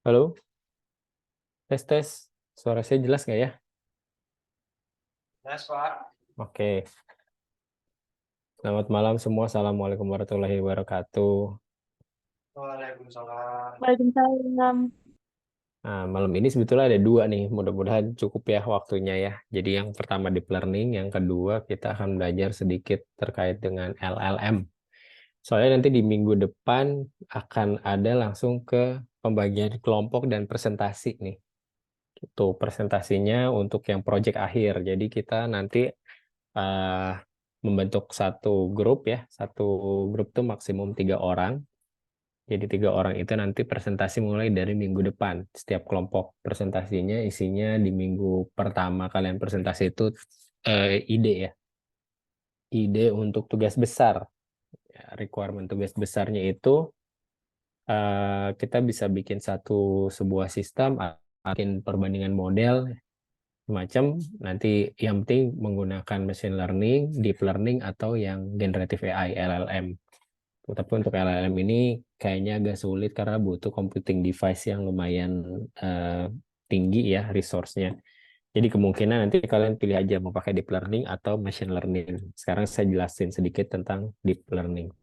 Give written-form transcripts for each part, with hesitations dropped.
Halo, tes tes. Suara saya jelas nggak ya? Jelas, Pak. Oke. Selamat malam semua. Assalamualaikum warahmatullahi wabarakatuh. Waalaikumsalam. Waalaikumsalam. Nah, malam ini sebetulnya ada dua nih. Mudah-mudahan cukup ya waktunya ya. Jadi yang pertama deep learning, yang kedua kita akan belajar sedikit terkait dengan LLM. Soalnya nanti di minggu depan akan ada langsung ke pembagian kelompok dan presentasi nih. Itu presentasinya untuk yang project akhir. Jadi kita nanti eh, membentuk satu grup ya. Satu grup tuh maksimum 3 orang. Jadi 3 orang itu nanti presentasi mulai dari minggu depan. Setiap kelompok presentasinya isinya di minggu pertama kalian presentasi itu ide ya. Ide untuk tugas besar. Ya, requirement tugas besarnya itu kita bisa bikin sebuah sistem, bikin perbandingan model, macam nanti yang penting menggunakan machine learning, deep learning atau yang generative AI LLM. Tapi untuk LLM ini kayaknya agak sulit karena butuh computing device yang lumayan eh, tinggi ya resource-nya. Jadi kemungkinan nanti kalian pilih aja mau pakai deep learning atau machine learning. Sekarang saya jelasin sedikit tentang deep learning.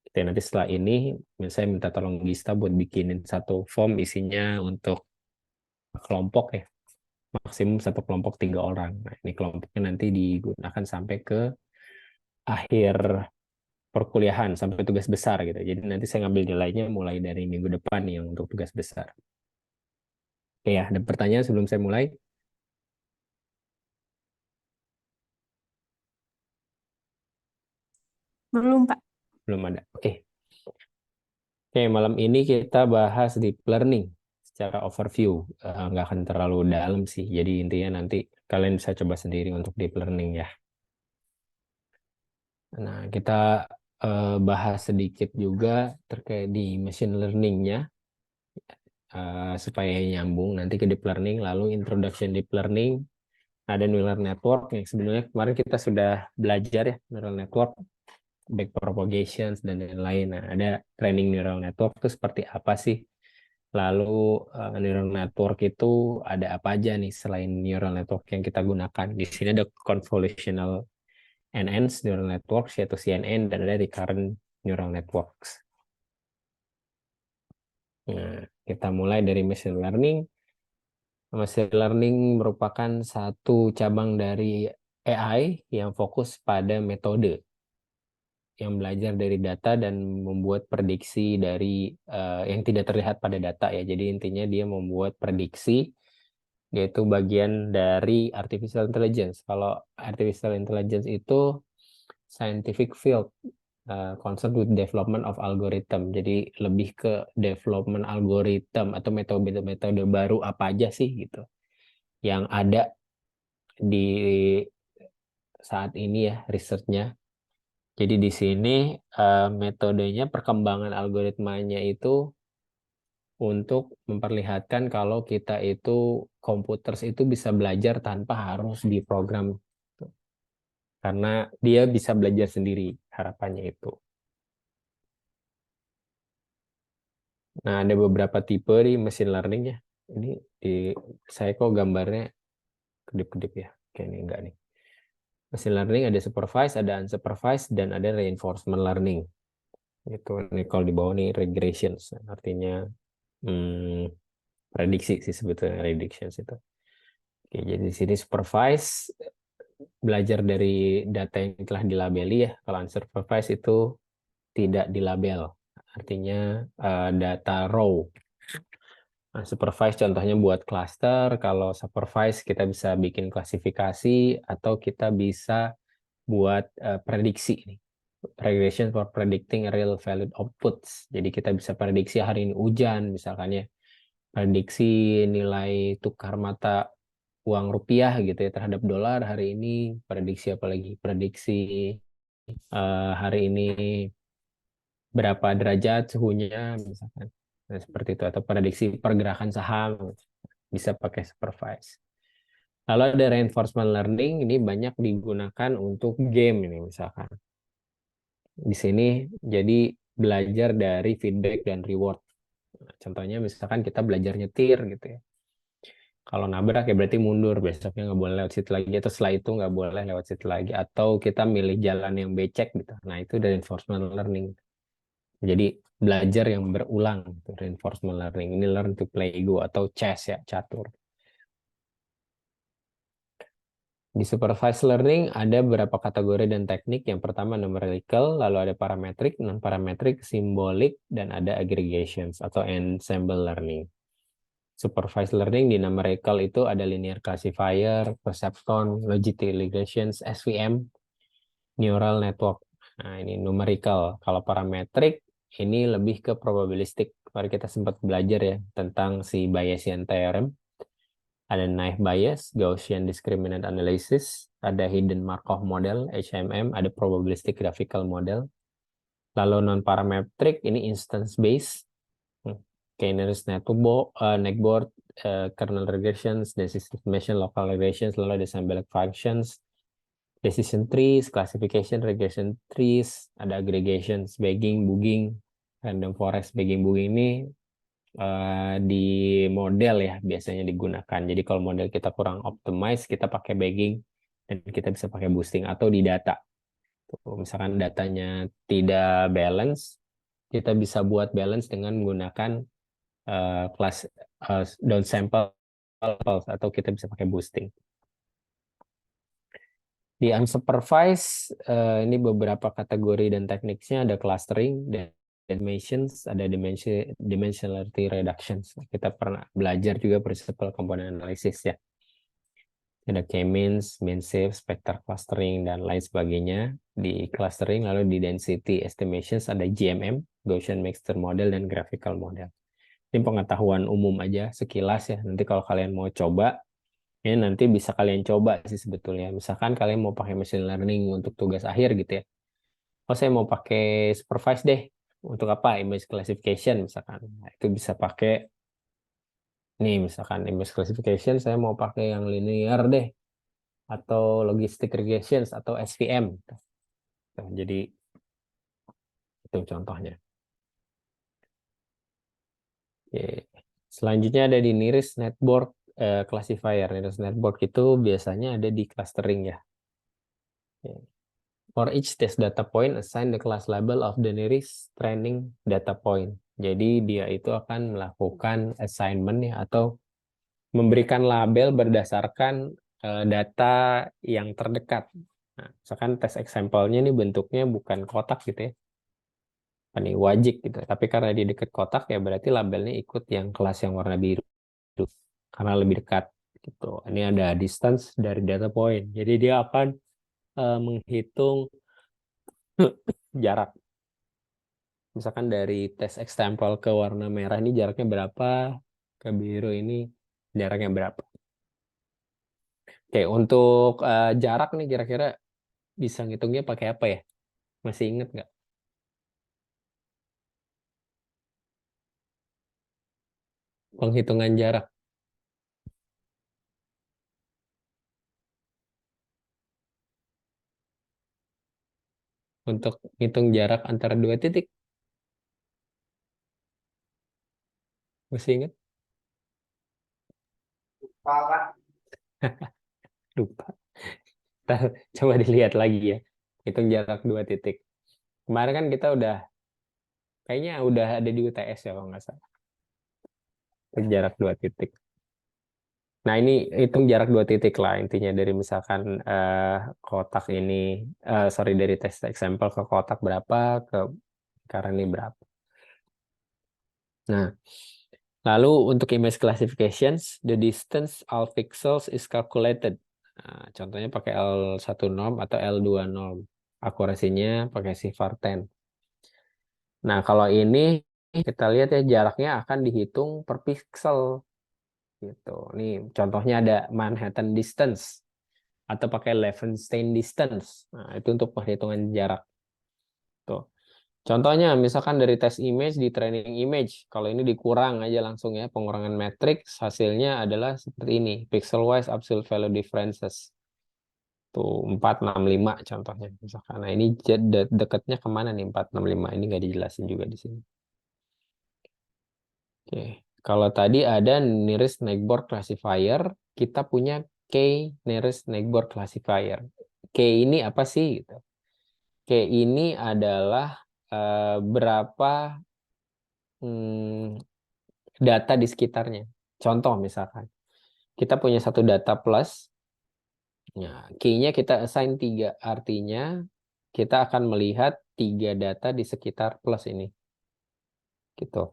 Oke, nanti setelah ini saya minta tolong Gista buat bikinin satu form isinya untuk kelompok ya, maksimum satu kelompok 3 orang. Nah, ini kelompoknya nanti digunakan sampai ke akhir perkuliahan, sampai tugas besar gitu. Jadi nanti saya ngambil nilainya mulai dari minggu depan yang untuk tugas besar. Oke ya, ada pertanyaan sebelum saya mulai? Belum, Pak. Belum ada. Oke. Oke, malam ini kita bahas deep learning secara overview. Nggak akan terlalu dalam sih. Jadi intinya nanti kalian bisa coba sendiri untuk deep learning ya. Nah, kita bahas sedikit juga terkait di machine learning-nya supaya nyambung nanti ke deep learning, lalu introduction deep learning, ada neural network yang sebenarnya kemarin kita sudah belajar ya, neural network, backpropagation dan lain-lain. Nah, ada training neural network itu seperti apa sih? Lalu neural network itu ada apa aja nih selain neural network yang kita gunakan? Di sini ada convolutional enhanced neural networks yaitu CNN dan ada recurrent neural networks. Nah, kita mulai dari machine learning. Machine learning merupakan satu cabang dari AI yang fokus pada metode yang belajar dari data dan membuat prediksi dari yang tidak terlihat pada data ya. Jadi intinya dia membuat prediksi, yaitu bagian dari artificial intelligence. Kalau artificial intelligence itu scientific field concerned with development of algorithm. Jadi lebih ke development algorithm atau metode-metode baru apa aja sih gitu yang ada di saat ini ya researchnya. Jadi di sini metodenya perkembangan algoritmanya itu untuk memperlihatkan kalau kita itu komputer itu bisa belajar tanpa harus diprogram karena dia bisa belajar sendiri harapannya itu. Nah, ada beberapa tipe di machine learning ya. Ini di saya kok gambarnya kedip-kedip ya. Oke, ini enggak nih. Machine learning ada supervised, ada unsupervised, dan ada reinforcement learning. Itu nih kalau di bawah nih regressions, artinya hmm, prediksi sih sebetulnya predictions itu. Oke, jadi di sini supervised belajar dari data yang telah dilabeli ya. Kalau unsupervised itu tidak dilabel, artinya data raw. Nah, supervised contohnya buat cluster, kalau supervised kita bisa bikin klasifikasi atau kita bisa buat prediksi nih. Regression for predicting real valued outputs. Jadi kita bisa prediksi hari ini hujan misalkan ya. Prediksi nilai tukar mata uang rupiah gitu ya terhadap dolar hari ini, prediksi apa lagi? Prediksi hari ini berapa derajat suhunya misalkan. Nah, seperti itu atau prediksi pergerakan saham bisa pakai supervise. Lalu ada reinforcement learning, ini banyak digunakan untuk game ini misalkan. Di sini jadi belajar dari feedback dan reward. Contohnya misalkan kita belajar nyetir gitu ya. Kalau nabrak ya berarti mundur, besoknya nggak boleh lewat situ lagi, atau setelah itu nggak boleh lewat situ lagi, atau kita milih jalan yang becek gitu. Nah itu reinforcement learning. Jadi belajar yang berulang, gitu, reinforcement learning. Ini learn to play Go atau chess ya, catur. Di supervised learning ada beberapa kategori dan teknik. Yang pertama numerical, lalu ada parametric, non-parametric, symbolic, dan ada aggregations atau ensemble learning. Supervised learning di numerical itu ada linear classifier, perceptron, logistic regressions, SVM, neural network. Nah, ini numerical. Kalau parametric ini lebih ke probabilistik. Kemarin kita sempat belajar ya tentang si Bayesian theorem. Ada naive bias, Gaussian discriminant analysis, ada hidden Markov model, HMM, ada probabilistic graphical model. Lalu non-parametric ini instance based, K-nearest neckboard, kernel regressions, decision estimation, local regressions, lalu ada symbolic functions, decision trees, classification, regression trees, ada aggregations, bagging, bugging, random forest, bagging, bugging ini di model ya biasanya digunakan. Jadi kalau model kita kurang optimize, kita pakai bagging dan kita bisa pakai boosting atau di data. Tuh, misalkan datanya tidak balance, kita bisa buat balance dengan menggunakan kelas down sample atau kita bisa pakai boosting. Di unsupervised ini beberapa kategori dan tekniknya ada clustering dan dimensions, ada dimensionality reductions. Kita pernah belajar juga principle component analysis ya. Ada k-means, mean-shift, spectral clustering dan lain sebagainya. Di clustering lalu di density estimations ada GMM, Gaussian mixture model dan graphical model. Ini pengetahuan umum aja sekilas ya. Nanti kalau kalian mau coba, ini nanti bisa kalian coba sih sebetulnya. Misalkan kalian mau pakai machine learning untuk tugas akhir gitu ya. Oh saya mau pakai supervised deh. Untuk apa? Image classification misalkan. Nah, itu bisa pakai nih misalkan image classification saya mau pakai yang linear deh. Atau logistic regressions atau SVM. Jadi itu contohnya. Oke. Selanjutnya ada di nearest network classifier. Nearest network itu biasanya ada di clustering ya. Oke. For each test data point, assign the class label of the nearest training data point. Jadi dia itu akan melakukan assignment ya atau memberikan label berdasarkan data yang terdekat. Nah, misalkan tes example-nya ini bentuknya bukan kotak gitu ya. Ini wajib gitu. Tapi karena di dekat kotak ya berarti labelnya ikut yang kelas yang warna biru karena lebih dekat gitu. Ini ada distance dari data point. Jadi dia akan menghitung jarak. Misalkan dari tes example ke warna merah ini jaraknya berapa, ke biru ini jaraknya berapa. Oke, untuk jarak nih kira-kira bisa ngitungnya pakai apa ya? Masih inget nggak? Penghitungan jarak. Untuk hitung jarak antara dua titik. Masih inget? Lupa. Ntar coba dilihat lagi ya. Hitung jarak dua titik. Kemarin kan kita kayaknya udah ada di UTS ya kalau nggak salah. Jarak dua titik. Nah, ini hitung jarak dua titik lah intinya dari misalkan kotak ini, sorry dari tes example ke kotak berapa, ke sekarang ini berapa. Nah, lalu untuk image classifications, the distance all pixels is calculated. Nah, contohnya pakai L1 norm atau L2 norm. Akurasinya pakai CIFAR 10. Nah, kalau ini kita lihat ya jaraknya akan dihitung per pixel gitu. Nih contohnya ada Manhattan distance atau pakai Levenshtein distance. Nah, itu untuk perhitungan jarak. Tuh. Contohnya misalkan dari tes image di training image, kalau ini dikurang aja langsung ya, pengurangan matrix hasilnya adalah seperti ini, pixel wise absolute value differences. Tuh 465 contohnya misalkan. Nah, ini dekatnya kemana nih 465? Ini nggak dijelasin juga di sini. Oke, kalau tadi ada nearest neighbor classifier, kita punya K nearest neighbor classifier. K ini apa sih? Gitu. K ini adalah berapa hmm, data di sekitarnya. Contoh misalkan, kita punya satu data plus, nah, key-nya kita assign 3, artinya kita akan melihat 3 data di sekitar plus ini. Gitu.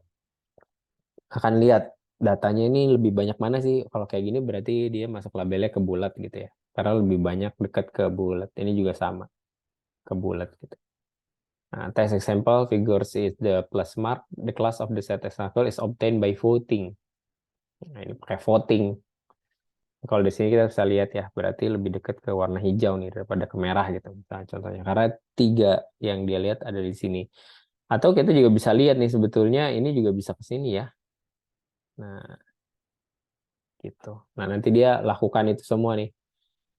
Akan lihat datanya ini lebih banyak mana sih. Kalau kayak gini berarti dia masuk labelnya ke bulat gitu ya. Karena lebih banyak dekat ke bulat. Ini juga sama, ke bulat gitu. Nah, test example figures is the plus mark. The class of the set example is obtained by voting. Nah, ini pakai voting. Kalau di sini kita bisa lihat ya, berarti lebih dekat ke warna hijau nih daripada ke merah gitu. Misalnya contohnya, karena 3 yang dia lihat ada di sini. Atau kita juga bisa lihat nih sebetulnya ini juga bisa ke sini ya. Nah, gitu. Nah, nanti dia lakukan itu semua nih.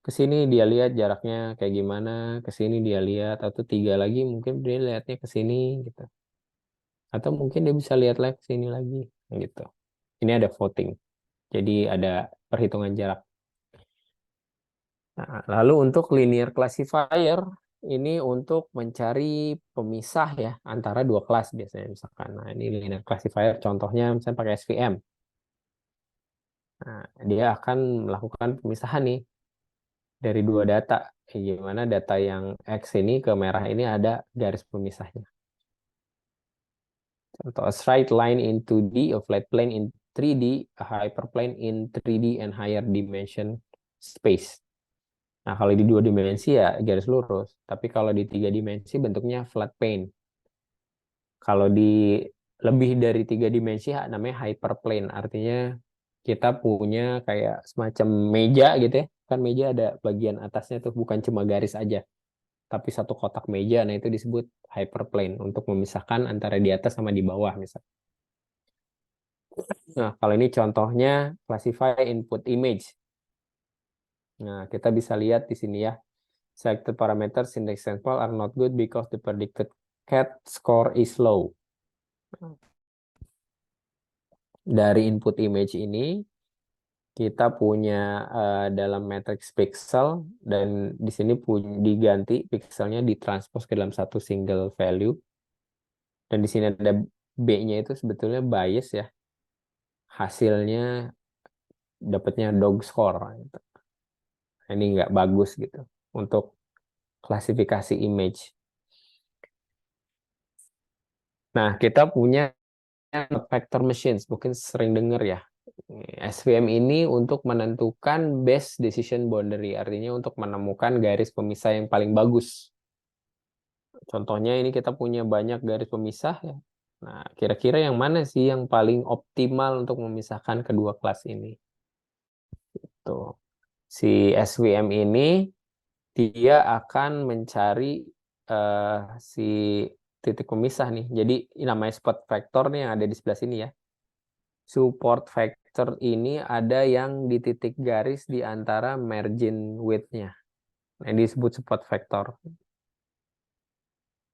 Ke sini dia lihat jaraknya kayak gimana, ke sini dia lihat, atau 3 lagi mungkin dia lihatnya ke sini gitu. Atau mungkin dia bisa lihat lagi ke sini lagi gitu. Ini ada voting. Jadi ada perhitungan jarak. Nah, lalu untuk linear classifier ini untuk mencari pemisah ya antara dua kelas biasanya misalkan. Nah, ini linear classifier contohnya misalnya pakai SVM. Nah, dia akan melakukan pemisahan nih dari dua data. Gimana data yang X ini ke merah ini ada garis pemisahnya. Contoh a straight line in 2D, a flat plane in 3D, a hyperplane in 3D and higher dimension space. Nah, kalau di 2 dimensi ya garis lurus. Tapi kalau di 3 dimensi bentuknya flat plane. Kalau di lebih dari 3 dimensi namanya hyperplane. Artinya kita punya kayak semacam meja gitu ya. Kan meja ada bagian atasnya tuh bukan cuma garis aja. Tapi satu kotak meja. Nah, itu disebut hyperplane untuk memisahkan antara di atas sama di bawah misalnya. Nah, kalau ini contohnya classify input image. Nah, kita bisa lihat di sini ya. Selected parameters in the example are not good because the predicted cat score is low. Dari input image ini kita punya dalam matrix pixel dan di sini diganti pixelnya ditranspose ke dalam satu single value dan di sini ada B-nya itu sebetulnya bias ya. Hasilnya dapatnya dog score. Ini nggak bagus gitu untuk klasifikasi image. Nah, kita punya vector machines, mungkin sering dengar ya. SVM ini untuk menentukan best decision boundary, artinya untuk menemukan garis pemisah yang paling bagus. Contohnya ini kita punya banyak garis pemisah ya. Nah, kira-kira yang mana sih yang paling optimal untuk memisahkan kedua kelas ini? Tuh. Si SVM ini dia akan mencari eh, si titik pemisah nih. Jadi ini namanya spot vector nih yang ada di sebelah sini ya. Support vector ini ada yang di titik garis di antara margin width-nya. Nah, ini disebut support vector.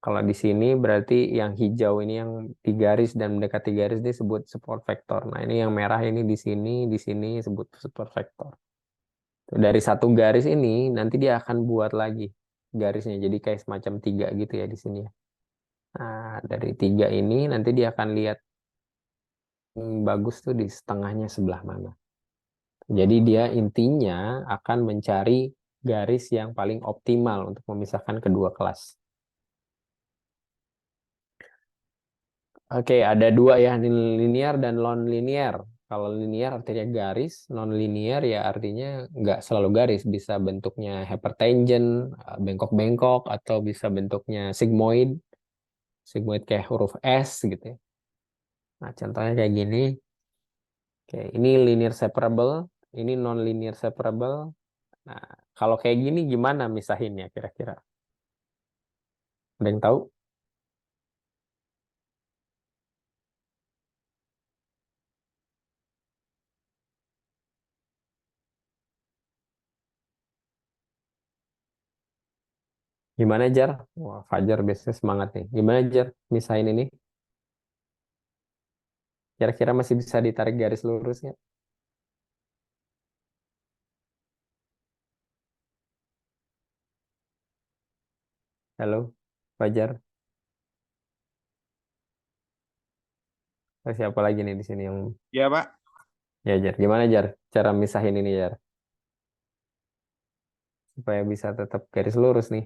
Kalau di sini berarti yang hijau ini yang di garis dan mendekati garis disebut support vector. Nah, ini yang merah ini di sini disebut support vector. Dari satu garis ini nanti dia akan buat lagi garisnya. Jadi kayak semacam 3 gitu ya di sini ya. Nah, dari 3 ini nanti dia akan lihat bagus tuh di setengahnya sebelah mana. Jadi dia intinya akan mencari garis yang paling optimal untuk memisahkan kedua kelas. Oke, ada dua ya, linear dan non-linear. Kalau linear artinya garis, non-linear ya artinya nggak selalu garis. Bisa bentuknya hypertangent, bengkok-bengkok, atau bisa bentuknya sigmoid. Sigmoid kayak huruf S gitu ya. Nah, contohnya kayak gini. Oke, ini linear separable, ini non-linear separable. Nah, kalau kayak gini gimana misahinnya kira-kira? Ada yang tahu? Gimana Jar? Wah, Fajar biasanya semangat nih. Gimana Jar misahin ini? Kira-kira masih bisa ditarik garis lurus nggak? Halo, Fajar. Siapa lagi nih di sini yang Ya, Pak. ya Jar? Gimana Jar? Cara misahin ini Jar supaya bisa tetap garis lurus nih.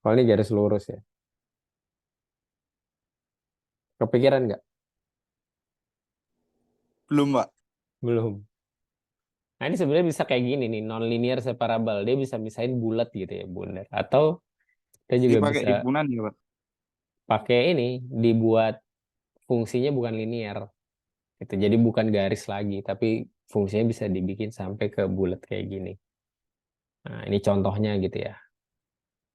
Kalau ini garis lurus ya. Kepikiran nggak? Belum, Pak. Belum. Nah ini sebenarnya bisa kayak gini nih, non-linear separable. Dia bisa misahin bulat gitu ya, bundar. Atau kita Jadi juga pakai bisa himpunan ya, Pak. pakai ini, dibuat fungsinya bukan linear. Gitu. Jadi bukan garis lagi, tapi fungsinya bisa dibikin sampai ke bulat kayak gini. Nah ini contohnya gitu ya.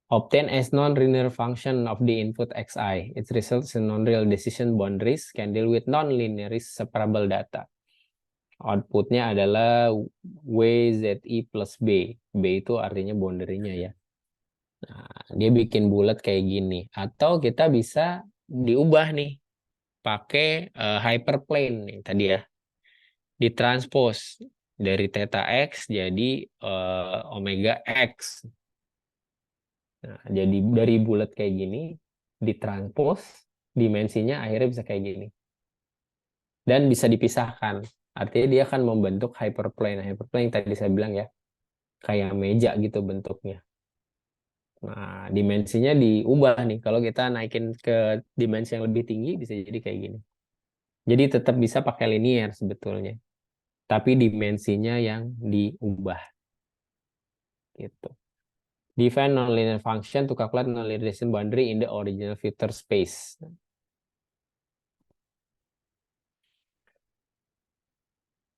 Obtain as non-linear function of the input xi. It results in non-real decision boundaries can deal with non-linear separable data. Outputnya adalah WZI plus B. B itu artinya boundary-nya ya. Nah, dia bikin bulat kayak gini. Atau kita bisa diubah nih. Pakai hyperplane nih tadi ya. Ditranspose dari theta x jadi omega x. Nah, jadi dari bulat kayak gini ditranspose dimensinya akhirnya bisa kayak gini. Dan bisa dipisahkan. Artinya dia akan membentuk hyperplane. Hyperplane yang tadi saya bilang ya, kayak meja gitu bentuknya. Nah, dimensinya diubah nih. Kalau kita naikin ke dimensi yang lebih tinggi bisa jadi kayak gini. Jadi tetap bisa pakai linear sebetulnya. Tapi dimensinya yang diubah gitu. Define nonlinear function to calculate nonlinear decision boundary in the original vector space.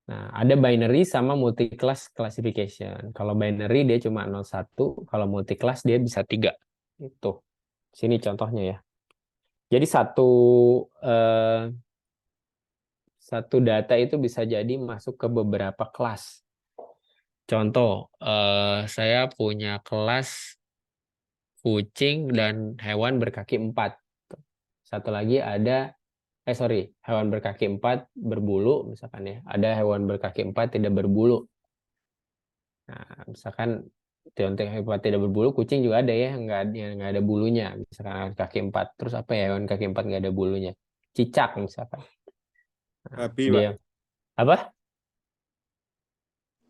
Nah, ada binary sama multi-class classification. Kalau binary dia cuma 01, kalau multi-class dia bisa 3. Itu. Sini contohnya ya. Jadi eh, satu data itu bisa jadi masuk ke beberapa kelas. Contoh, saya punya kelas kucing dan hewan berkaki 4. Satu lagi ada, sorry, hewan berkaki 4 berbulu, misalkan ya. Ada hewan berkaki 4 tidak berbulu. Nah, misalkan contoh hewan tidak berbulu, kucing juga ada ya, nggak ada bulunya. Misalkan hewan kaki 4. Terus apa ya hewan kaki 4 nggak ada bulunya? Cicak misalkan. Nah, Babi, Pak. dia apa?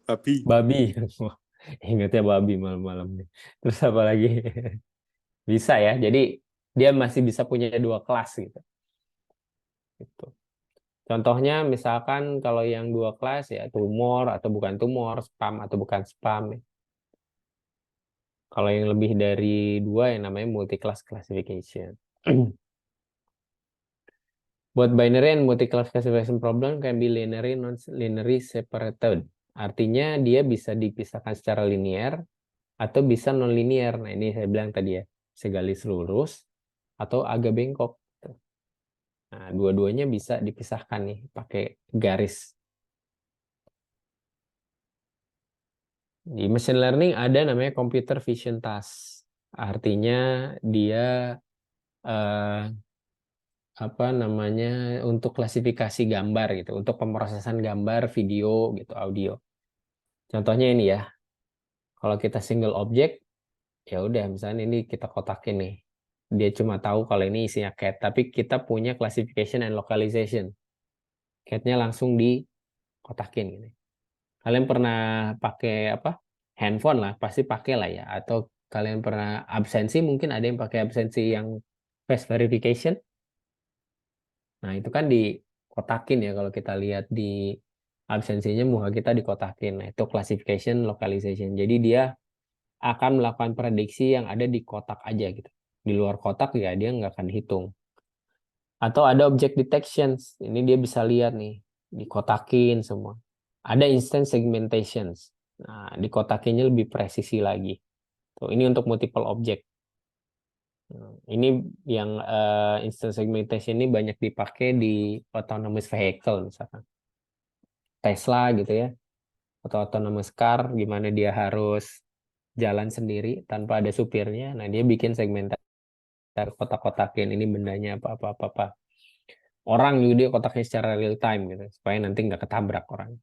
Babi. Babi. Ingatnya babi malam-malam nih. Terus apa lagi? Bisa ya. Jadi dia masih bisa punya 2 kelas gitu. Gitu. Contohnya misalkan kalau yang 2 kelas ya tumor atau bukan tumor, spam atau bukan spam. Kalau yang lebih dari 2 yang namanya multi-class classification. Both binary and multi-class classification problem can be linearly non-linearly separated. Artinya dia bisa dipisahkan secara linear atau bisa non-linear. Nah, ini saya bilang tadi ya, segaris lurus atau agak bengkok. Nah, dua-duanya bisa dipisahkan nih pakai garis. Di machine learning ada namanya computer vision task. Artinya dia eh, apa namanya untuk klasifikasi gambar gitu, untuk pemrosesan gambar, video gitu, audio. Contohnya ini ya, kalau kita single object, ya udah misalnya ini kita kotakin nih. Dia cuma tahu kalau ini isinya cat, tapi kita punya classification and localization. Catnya langsung dikotakin gitu. Kalian pernah pakai apa? Handphone lah, pasti pakai lah ya. Atau kalian pernah absensi, mungkin ada yang pakai absensi yang face verification. Nah, itu kan dikotakin ya kalau kita lihat di absensinya muka kita dikotakin. Nah, itu classification localization. Jadi dia akan melakukan prediksi yang ada di kotak aja gitu. Di luar kotak ya dia nggak akan dihitung. Atau ada object detections. Ini dia bisa lihat nih, dikotakin semua. Ada instant segmentations. Nah, dikotakinnya lebih presisi lagi. Tuh, ini untuk multiple object. Nah, ini yang instant segmentation ini banyak dipakai di autonomous vehicle misalkan. Tesla gitu ya. Atau autonomous car gimana dia harus jalan sendiri tanpa ada supirnya. Nah, dia bikin segmentasi kita kotak-kotakin ini bendanya apa. Orang juga dia kotaknya secara real time gitu, supaya nanti nggak ketabrak orang.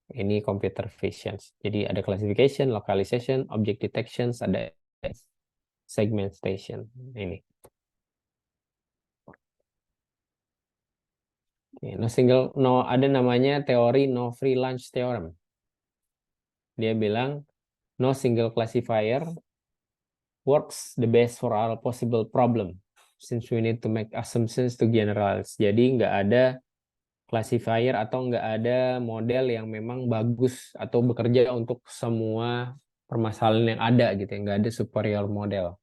Ini computer vision. Jadi ada classification, localization, object detection, ada segmentation. Ini. Ada namanya teori no free lunch theorem. Dia bilang no single classifier works the best for all possible problem since we need to make assumptions to generalize. Jadi nggak ada classifier atau nggak ada model yang memang bagus atau bekerja untuk semua permasalahan yang ada gitu ya, nggak ada superior model.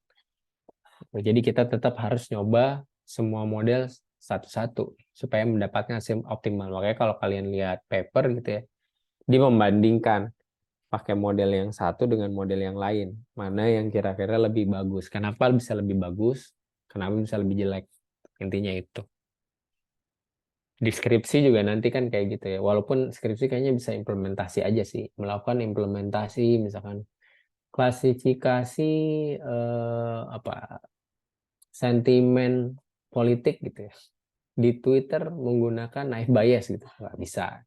Jadi kita tetap harus nyoba semua model satu-satu supaya mendapatkan hasil optimal. Makanya kalau kalian lihat paper gitu ya, dia membandingkan pakai model yang satu dengan model yang lain, mana yang kira-kira lebih bagus. Kenapa bisa lebih bagus? Kenapa bisa lebih jelek? Intinya itu. Deskripsi juga nanti kan kayak gitu ya. Walaupun skripsi kayaknya bisa implementasi aja sih. Melakukan implementasi misalkan klasifikasi sentimen politik gitu ya. Di Twitter menggunakan naive bias gitu. Nggak bisa.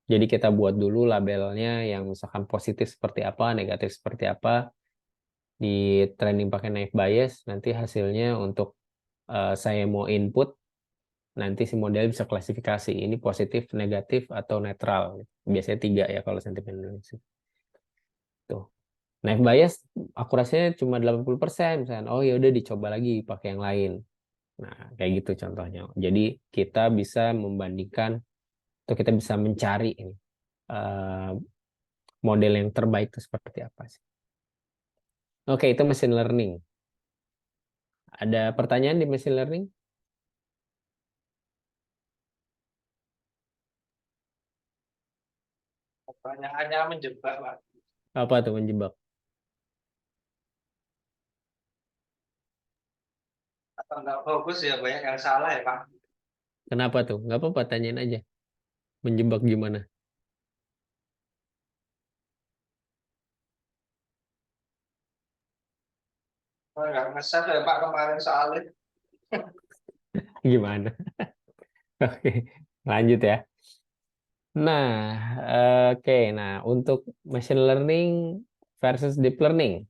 Jadi kita buat dulu labelnya yang misalkan positif seperti apa, negatif seperti apa. Di training pakai naive bias, nanti hasilnya untuk saya mau input, nanti si model bisa klasifikasi ini positif, negatif, atau netral. Biasanya 3 ya kalau sentimen Indonesia. Tuh. Naive bias akurasinya cuma 80%. Misalnya, oh ya udah dicoba lagi pakai yang lain. Nah, kayak gitu contohnya. Jadi kita bisa membandingkan atau kita bisa mencari ini model yang terbaik itu seperti apa sih. Oke, itu machine learning. Ada pertanyaan di machine learning? Pertanyaannya menjebak, Pak. Apa tuh menjebak? Atau nggak fokus ya banyak yang salah ya, Pak. Kenapa tuh? Nggak apa-apa, tanyain aja. Menjebak gimana? Oh, nggak nge-save ya, Pak, kemarin soalnya. Gimana? Oke, lanjut ya. Nah, oke. Nah, untuk machine learning versus deep learning.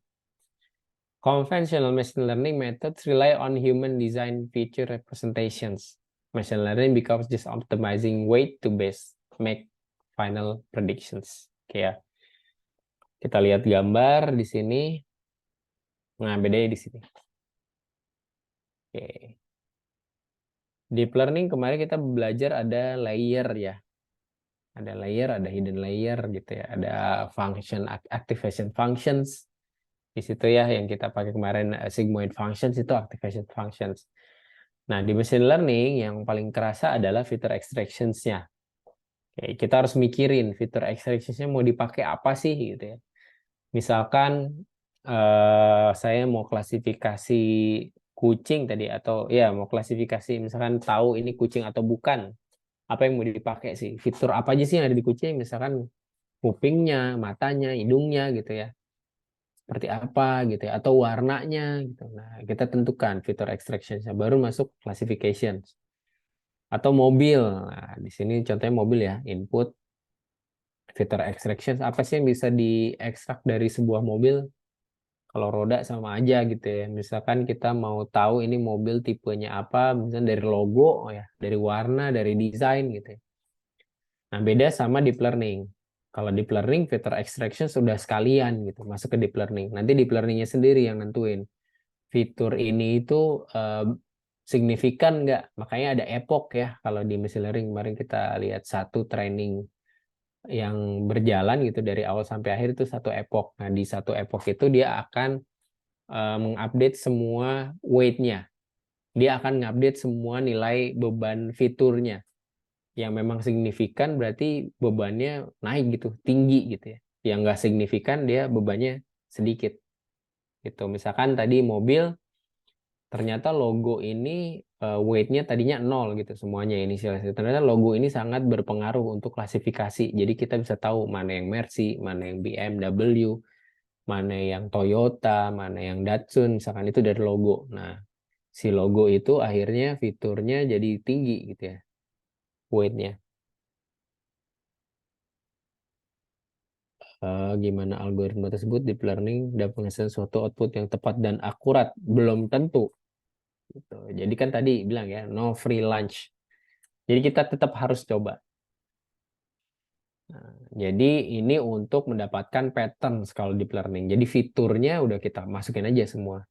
Conventional machine learning methods rely on human design feature representations. Machine learning becomes just optimizing weight to best make final predictions. Oke ya. Kita lihat gambar di sini. Nah, bedanya di sini. Oke. Deep learning kemarin kita belajar ada layer ya. Ada layer, ada hidden layer gitu ya. Ada function activation functions. Di situ ya yang kita pakai kemarin sigmoid functions itu activation functions. Nah, di machine learning yang paling kerasa adalah feature extractions-nya. Oke, kita harus mikirin feature extractions-nya mau dipakai apa sih gitu ya. Misalkan saya mau klasifikasi kucing tadi atau ya mau klasifikasi misalkan tahu ini kucing atau bukan. Apa yang mau dipakai sih? Fitur apa aja sih yang ada di kucing? Misalkan kupingnya, matanya, hidungnya gitu ya. Seperti apa gitu ya atau warnanya gitu. Nah, kita tentukan fitur extraction-nya baru masuk classification. Atau mobil. Nah, di sini contohnya mobil ya, input fitur extraction apa sih yang bisa diekstrak dari sebuah mobil? Kalau roda sama aja gitu ya. Misalkan kita mau tahu ini mobil tipenya apa, misalnya dari logo ya, dari warna, dari desain gitu ya. Nah, beda sama deep learning. Kalau deep learning filter extraction sudah sekalian gitu, masuk ke deep learning. Nanti deep learningnya sendiri yang nentuin fitur ini itu signifikan nggak. Makanya ada epoch ya. Kalau di machine learning kemarin kita lihat satu training yang berjalan gitu dari awal sampai akhir itu satu epoch. Nah, di satu epoch itu dia akan mengupdate semua weight-nya. Dia akan mengupdate semua nilai beban fiturnya. Yang memang signifikan berarti bebannya naik gitu, tinggi gitu ya. Yang nggak signifikan dia bebannya sedikit. Gitu. Misalkan tadi mobil, ternyata logo ini weight-nya tadinya 0 gitu semuanya inisialisasi. Ternyata logo ini sangat berpengaruh untuk klasifikasi. Jadi kita bisa tahu mana yang Mercy, mana yang BMW, mana yang Toyota, mana yang Datsun, misalkan itu dari logo. Nah, si logo itu akhirnya fiturnya jadi tinggi gitu ya, weight-nya. Gimana algoritma tersebut deep learning dapat menghasilkan suatu output yang tepat dan akurat? Belum tentu. Gitu. Jadi kan tadi bilang ya, no free lunch. Jadi kita tetap harus coba. Nah, jadi ini untuk mendapatkan pattern kalau deep learning. Jadi fiturnya udah kita masukin aja semua.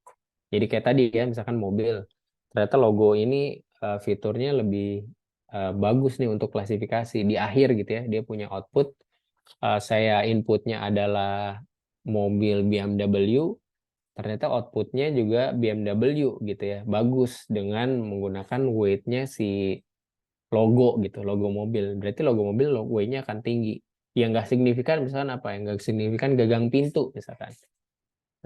Jadi kayak tadi ya, misalkan mobil. Ternyata logo ini fiturnya lebih bagus nih untuk klasifikasi. Di akhir gitu ya, dia punya output. Saya inputnya adalah mobil BMW. Ternyata outputnya juga BMW gitu ya. Bagus dengan menggunakan weight-nya si logo gitu, logo mobil. Berarti logo mobil weight-nya akan tinggi. Yang nggak signifikan misalkan apa? Yang nggak signifikan gagang pintu misalkan.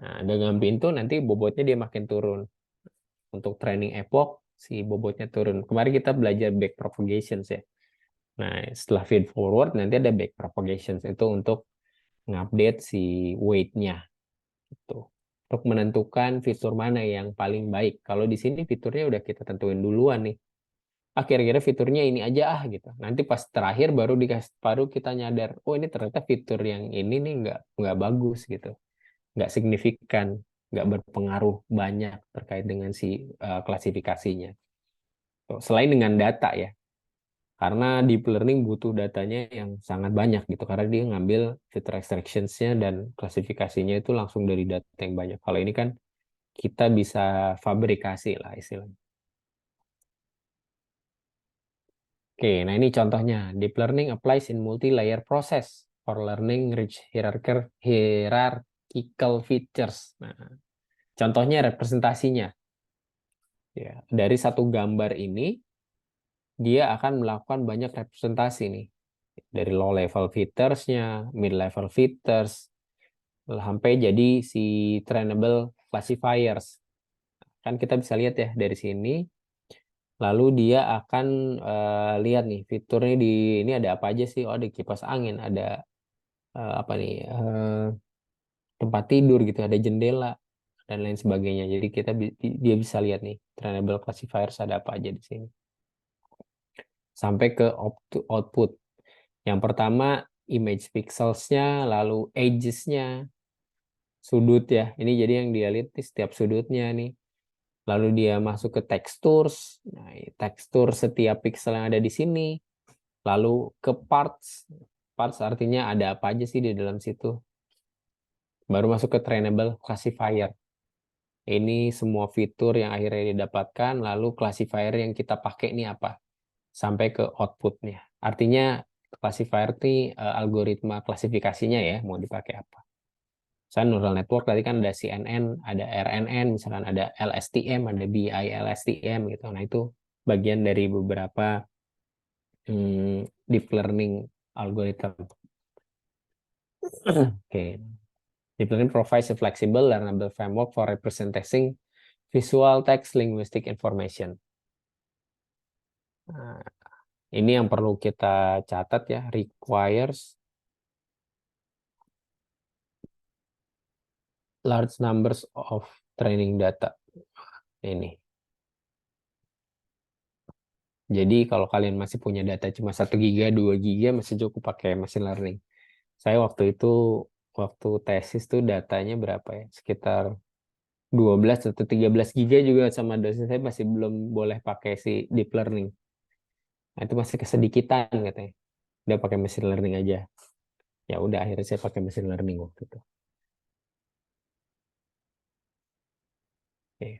Nah, gagang pintu nanti bobotnya dia makin turun. Untuk training epoch si bobotnya turun. Kemarin kita belajar back propagations ya. Nah, setelah feed forward nanti ada back propagations itu untuk ngupdate si weight-nya gitu. Untuk menentukan fitur mana yang paling baik. Kalau di sini fiturnya udah kita tentuin duluan nih. Kira-kira fiturnya ini aja gitu. Nanti pas terakhir baru kita nyadar, oh ini ternyata fitur yang ini nih nggak bagus gitu, nggak signifikan, nggak berpengaruh banyak terkait dengan si klasifikasinya. Selain dengan data ya, karena deep learning butuh datanya yang sangat banyak gitu, karena dia ngambil fitur extractions-nya dan klasifikasinya itu langsung dari data yang banyak. Kalau ini kan kita bisa fabrikasi lah istilahnya. Oke, nah ini contohnya. Deep learning applies in multi-layer process for learning rich hierarchical features. Nah, contohnya representasinya. Ya, dari satu gambar ini, dia akan melakukan banyak representasi nih. Dari low level features-nya, mid level features, sampai jadi si trainable classifiers. Kan kita bisa lihat ya dari sini. Lalu dia akan lihat nih fiturnya di ini ada apa aja sih? Oh, ada kipas angin, ada apa nih tempat tidur gitu, ada jendela dan lain sebagainya. Jadi dia bisa lihat nih trainable classifiers ada apa aja di sini. Sampai ke output. Yang pertama image pixelsnya, lalu edges-nya, sudut ya. Ini jadi yang dia lihat nih, setiap sudutnya nih. Lalu dia masuk ke textures. Nah, tekstur setiap pixel yang ada di sini. Lalu ke parts. Parts artinya ada apa aja sih di dalam situ. Baru masuk ke trainable classifier. Ini semua fitur yang akhirnya didapatkan, lalu classifier yang kita pakai ini apa? Sampai ke outputnya. Artinya classifier ini algoritma klasifikasinya ya, mau dipakai apa. Misalnya neural network tadi kan ada CNN, ada RNN, misalkan ada LSTM, ada BILSTM gitu. Nah itu bagian dari beberapa deep learning algorithm. Oke. Deep learning provides a flexible learnable framework for representing visual text linguistic information. Nah, ini yang perlu kita catat ya, requires large numbers of training data. Ini. Jadi kalau kalian masih punya data cuma 1 giga, 2 giga masih cukup pakai machine learning. Saya waktu tesis tuh datanya berapa ya? Sekitar 12 atau 13 giga juga sama dosen saya masih belum boleh pakai si deep learning. Nah, itu masih kesedikitan katanya. Udah pakai machine learning aja. Ya udah akhirnya saya pakai machine learning waktu itu. Oke.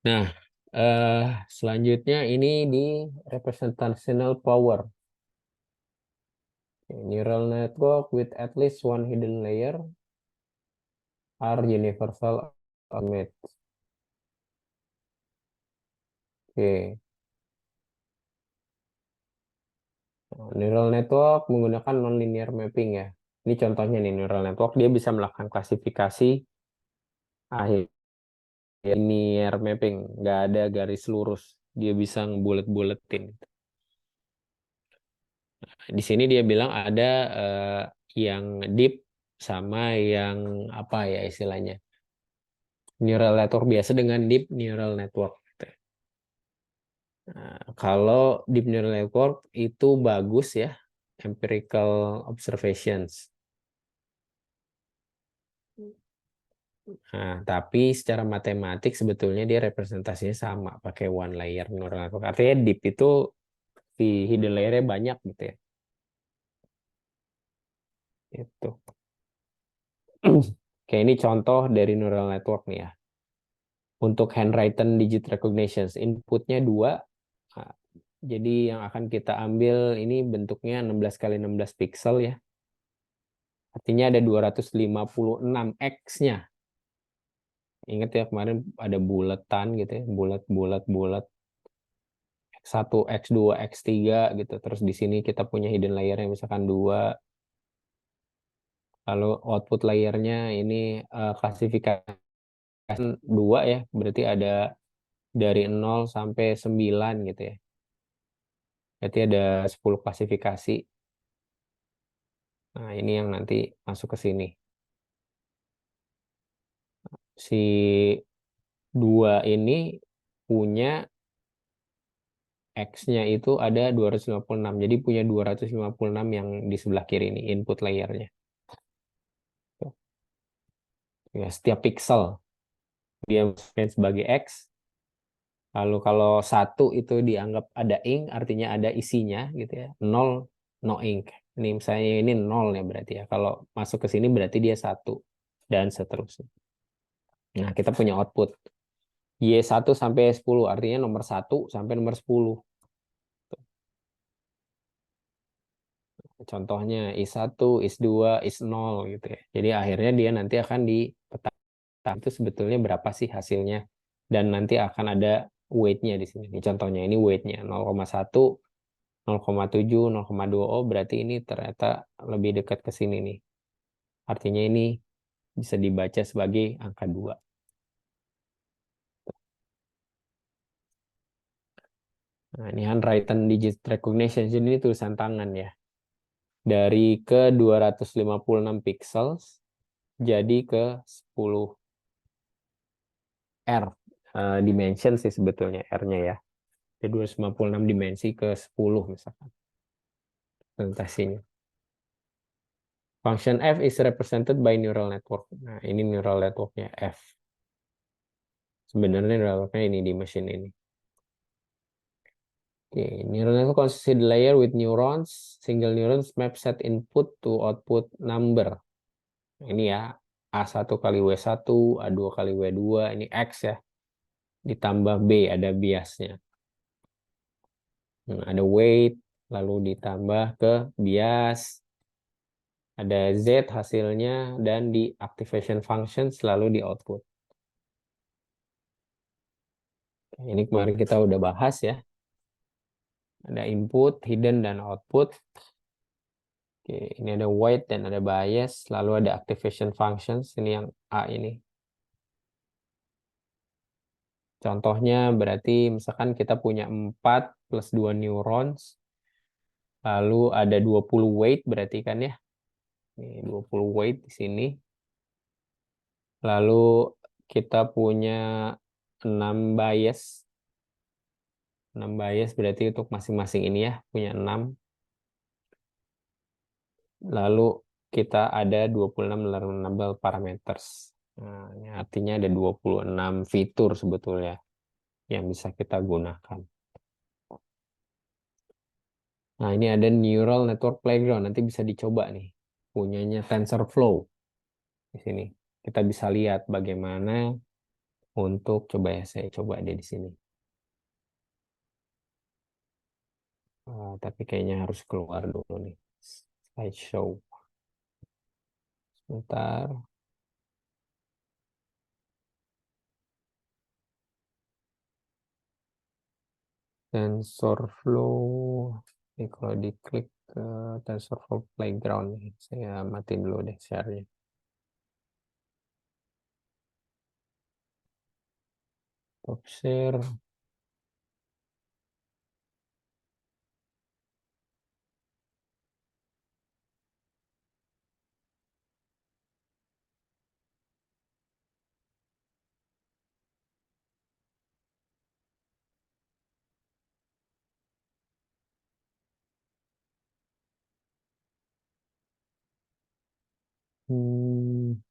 Nah, selanjutnya ini di representational power. Neural network with at least one hidden layer are universal automates. Oke. Neural network menggunakan nonlinear mapping ya. Ini contohnya nih neural network dia bisa melakukan klasifikasi akhir linear mapping, nggak ada garis lurus, dia bisa ngebulet-buletin. Di sini dia bilang ada yang deep sama yang apa ya istilahnya, neural network biasa dengan deep neural network. Gitu. Nah, kalau deep neural network itu bagus ya, empirical observations. Nah, tapi secara matematik sebetulnya dia representasinya sama, pakai one layer neural network. Artinya deep itu si hidden layer-nya banyak gitu ya. Itu. Oke, ini contoh dari neural network nih ya. Untuk handwritten digit recognition, inputnya 2. Nah, jadi yang akan kita ambil ini bentuknya 16 kali 16 pixel ya. Artinya ada 256 X-nya. Ingat ya kemarin ada buletan gitu ya, bulat bulat bulat. X1, X2, X3 gitu. Terus di sini kita punya hidden layer yang misalkan 2. Lalu output layernya ini klasifikasi 2 ya. Berarti ada dari 0 sampai 9 gitu ya. Berarti ada 10 klasifikasi. Nah, ini yang nanti masuk ke sini. Si 2 ini punya X-nya itu ada 256. Jadi punya 256 yang di sebelah kiri ini, input layernya. Ya, setiap pixel dia masukkan sebagai X. Lalu kalau 1 itu dianggap ada ink, artinya ada isinya gitu ya. 0, no ink. Ini misalnya ini 0 ya berarti ya. Kalau masuk ke sini berarti dia 1. Dan seterusnya. Nah, kita punya output. Y1 sampai 10, artinya nomor 1 sampai nomor 10. Contohnya is1, is2, is0 gitu ya. Jadi akhirnya dia nanti akan dipetakan itu sebetulnya berapa sih hasilnya. Dan nanti akan ada weight-nya di sini. Ini contohnya ini weight-nya 0,1, 0,7, 0,2. Oh, berarti ini ternyata lebih dekat ke sini nih. Artinya ini bisa dibaca sebagai angka 2. Nah, ini handwritten digit recognition. Jadi ini tulisan tangan ya. Dari ke 256 pixels jadi ke 10 R dimension sih sebetulnya R-nya ya. Jadi 256 dimensi ke 10 misalkan presentasinya. Function f is represented by neural network. Nah, ini neural networknya F. Sebenarnya neural networknya ini di mesin ini. Oke, neural network consists of layer with neurons. Single neurons map set input to output number. Ini ya, A1 kali W1, A2 kali W2, ini X ya. Ditambah B, ada biasnya. Ada weight, lalu ditambah ke bias. Ada Z hasilnya, dan di activation function selalu di output. Ini kemarin kita udah bahas ya. Ada input, hidden, dan output. Oke, ini ada weight dan ada bias. Lalu ada activation functions. Ini yang A ini. Contohnya berarti misalkan kita punya 4 plus 2 neurons. Lalu ada 20 weight berarti kan ya. Ini 20 weight di sini. Lalu kita punya 6 bias. 6 bias berarti untuk masing-masing ini ya, punya 6. Lalu kita ada 26 learnable parameters. Nah, ini artinya ada 26 fitur sebetulnya yang bisa kita gunakan. Nah, ini ada neural network playground. Nanti bisa dicoba nih. Punyanya TensorFlow. Di sini. Kita bisa lihat bagaimana untuk coba ya, saya coba dia di sini. Tapi kayaknya harus keluar dulu nih. Slideshow. Sebentar. TensorFlow. Ini kalau diklik ke TensorFlow Playground, saya matiin dulu deh share-nya. Stop share.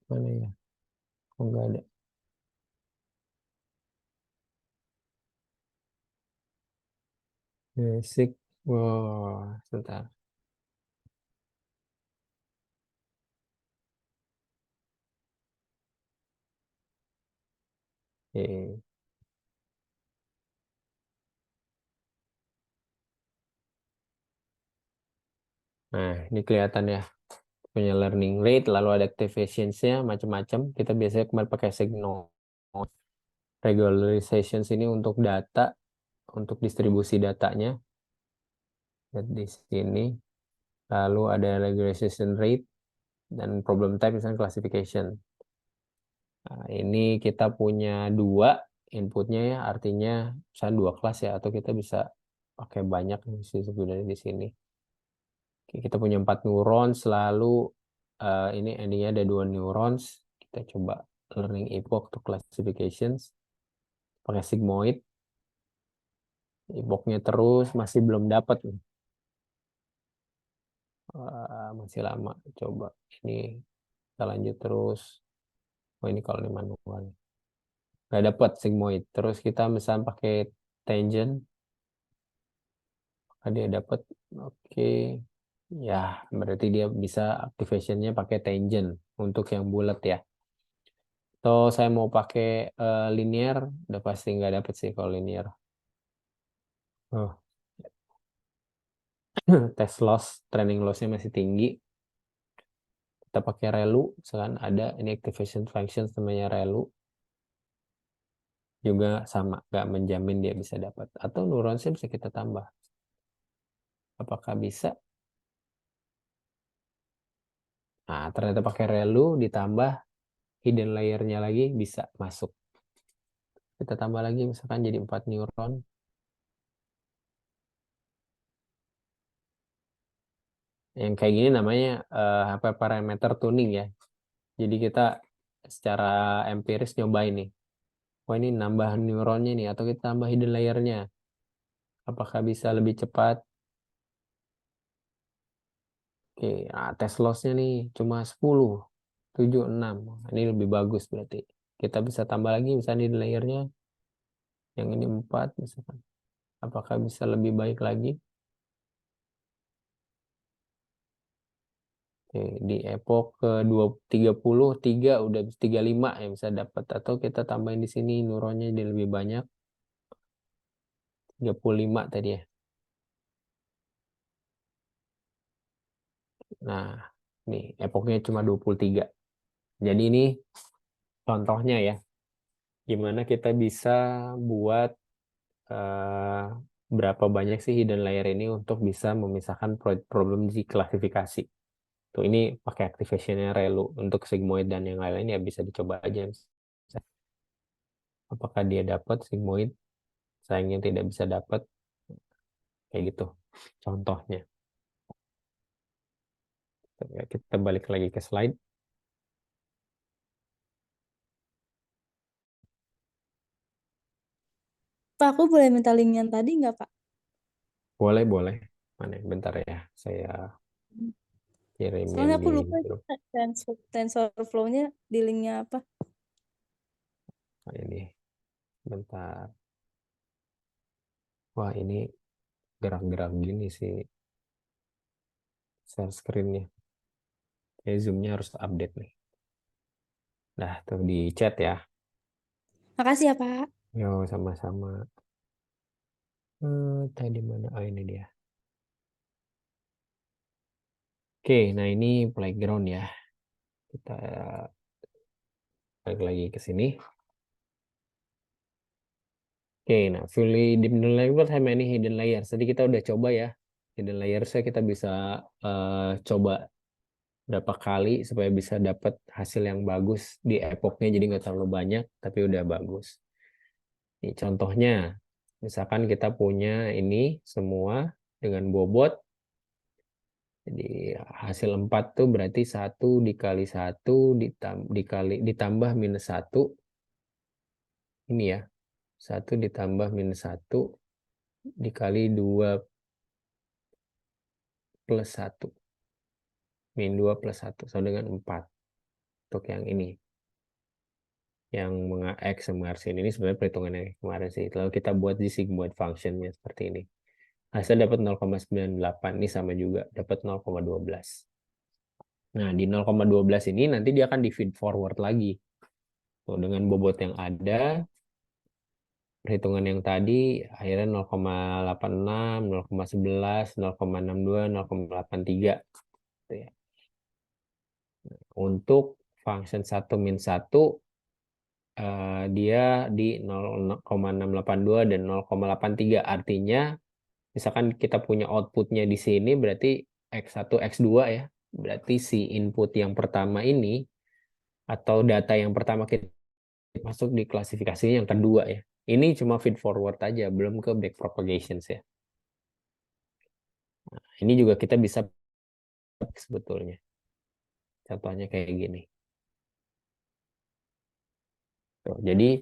Mana ya? Oh, nggak ada. Basic. Wah, sebentar. Oke. Nah, ini kelihatan ya. Punya learning rate, lalu ada activations-nya, macam-macam. Kita biasanya kemarin pakai signal. Regularizations ini untuk data, untuk distribusi datanya. Lihat di sini. Lalu ada regularization rate dan problem type misalnya classification. Nah, ini kita punya dua inputnya ya, artinya misalnya dua kelas ya, atau kita bisa pakai banyak sih sebenarnya di sini. Oke, kita punya 4 neurons, lalu ini endingnya ada 2 neurons. Kita coba learning epoch to classifications pakai sigmoid. Epochnya terus masih belum dapat nih. Masih lama. Coba ini kita lanjut terus. Oh, ini kalau ini manual nggak dapat sigmoid. Terus kita misalnya pakai tangent, dia dapat. Oke, ya berarti dia bisa activationnya pakai tangent untuk yang bulat ya. Atau saya mau pakai linear, udah pasti nggak dapat sih kalau linear. Oh, test loss, training lossnya masih tinggi. Kita pakai relu, misalkan ada ini activation functions namanya relu. Juga sama, nggak menjamin dia bisa dapat. Atau neuronsnya bisa kita tambah. Apakah bisa? Nah, ternyata pakai relu ditambah hidden layer-nya lagi bisa masuk. Kita tambah lagi misalkan jadi 4 neuron. Yang kayak gini namanya parameter tuning ya. Jadi kita secara empiris nyobain nih. Wah, ini nambah neuronnya nih atau kita tambah hidden layer-nya. Apakah bisa lebih cepat? Oke, nah, test loss-nya nih cuma 10, 7, 6. Ini lebih bagus berarti. Kita bisa tambah lagi misalnya hidden layer-nya. Yang ini 4 misalkan. Apakah bisa lebih baik lagi? Oke, di epoch ke 33 udah 35 yang bisa dapat, atau kita tambahin di sini neuronnya jadi lebih banyak 35 tadi ya. Nah, nih epochnya cuma 23. Jadi ini contohnya ya, gimana kita bisa buat eh, berapa banyak sih hidden layer ini untuk bisa memisahkan problem di klasifikasi. Tuh ini pakai activationnya Relu untuk sigmoid dan yang lain-lain ya bisa dicoba aja. Apakah dia dapat sigmoid? Sayangnya tidak bisa dapat. Kayak gitu contohnya. Kita balik lagi ke slide. Pak, aku boleh minta link yang tadi nggak, Pak? Boleh, boleh. Mana? Bentar ya. Saya kirim yang Soalnya aku di lupa grup. TensorFlow-nya di linknya apa. Nah, ini. Bentar. Wah, ini gerak-gerak gini sih share screen-nya. Kayak Zoom-nya harus update nih. Nah, tuh di chat ya. Makasih ya, Pak. Yo, sama-sama. Tadi mana? Oh, ini dia. Oke, nah ini playground ya. Kita balik lagi ke sini. Oke, nah fully deep neural network sama ini hidden layers. Tadi kita udah coba ya. Hidden layers-nya kita bisa coba berapa kali supaya bisa dapat hasil yang bagus di epochnya. Jadi nggak terlalu banyak, tapi udah bagus. Ini contohnya, misalkan kita punya ini semua dengan bobot. Jadi hasil 4 tuh berarti 1 dikali 1 ditambah minus 1. Ini ya, 1 ditambah minus 1 dikali 2 plus 1. Min 2 plus 1 sama dengan 4. untuk yang ini. Yang X sama Rsin ini sebenarnya perhitungan yang kemarin sih. Lalu kita buat di sigmoid functionnya seperti ini. Hasil dapat 0,98. Ini sama juga, dapat 0,12. Nah, di 0,12 ini nanti dia akan di feed forward lagi. Tuh, dengan bobot yang ada, perhitungan yang tadi akhirnya 0,86, 0,11, 0,62, 0,83. Gitu ya. Untuk function 1 min 1 dia di 0,682 dan 0,83. Artinya misalkan kita punya outputnya di sini berarti X1, X2 ya. Berarti si input yang pertama ini atau data yang pertama kita masuk di klasifikasi yang kedua ya. Ini cuma feed forward aja, belum ke back propagations ya. Nah, ini juga kita bisa sebetulnya. Contohnya kayak gini. Tuh, jadi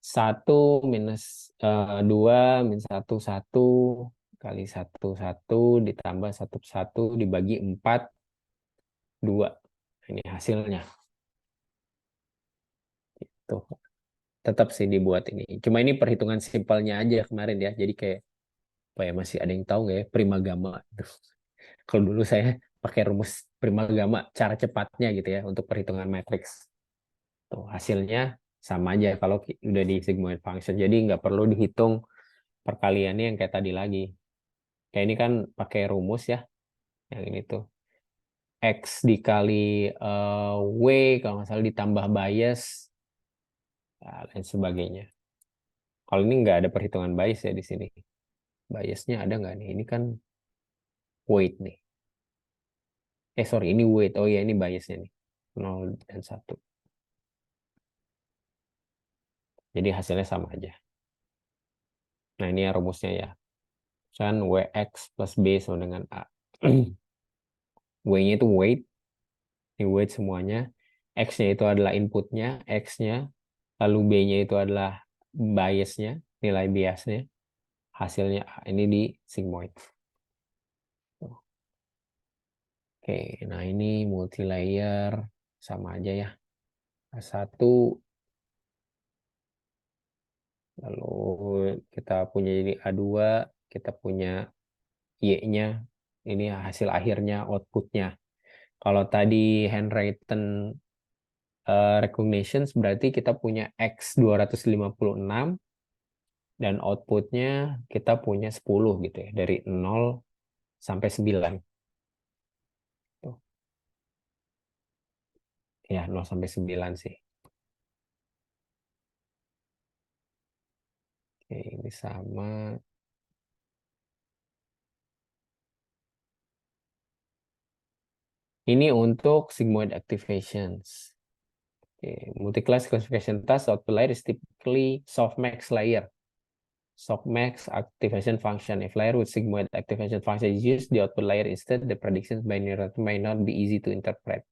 1 minus 2 min 1, 1 kali 1, 1 ditambah 1, 1 dibagi 4, 2. Ini hasilnya. Tuh. Tetap sih dibuat ini. Cuma ini perhitungan simpelnya aja kemarin ya. Jadi kayak, apa ya, masih ada yang tahu nggak ya? Primagama. Kalau dulu saya pakai rumus Primagama, cara cepatnya gitu ya, untuk perhitungan matriks. Tuh, hasilnya sama aja kalau udah di sigmoid function. Jadi nggak perlu dihitung perkaliannya yang kayak tadi lagi. Kayak ini kan pakai rumus ya. Yang ini tuh. X dikali W kalau nggak salah ditambah bias dan sebagainya. Kalau ini nggak ada perhitungan bias ya di sini. Biasnya ada nggak nih? Ini kan weight nih. Sorry, ini weight. Oh iya, ini biasnya nih. 0 dan 1. Jadi hasilnya sama aja. Nah, ini ya rumusnya ya. Misalkan WX plus B sama dengan A. W-nya itu weight. Ini weight semuanya. X-nya itu adalah inputnya. X-nya. Lalu B-nya itu adalah biasnya. Nilai biasnya. Hasilnya A. Ini di sigmoid. Oke, nah ini multi layer. Sama aja ya. A1. Lalu kita punya jadi A2. Kita punya Y-nya. Ini hasil akhirnya, outputnya. Kalau tadi handwritten recognitions berarti kita punya X 256 dan outputnya kita punya 10 gitu ya. Dari 0 sampai 9. Tuh. Ya, 0 sampai 9 sih. Oke, ini sama. Ini untuk sigmoid activations. Okay. Multi-class classification task output layer is typically softmax layer. Softmax activation function. If layer with sigmoid activation function is used, the output layer instead, the predictions by neural may not be easy to interpret.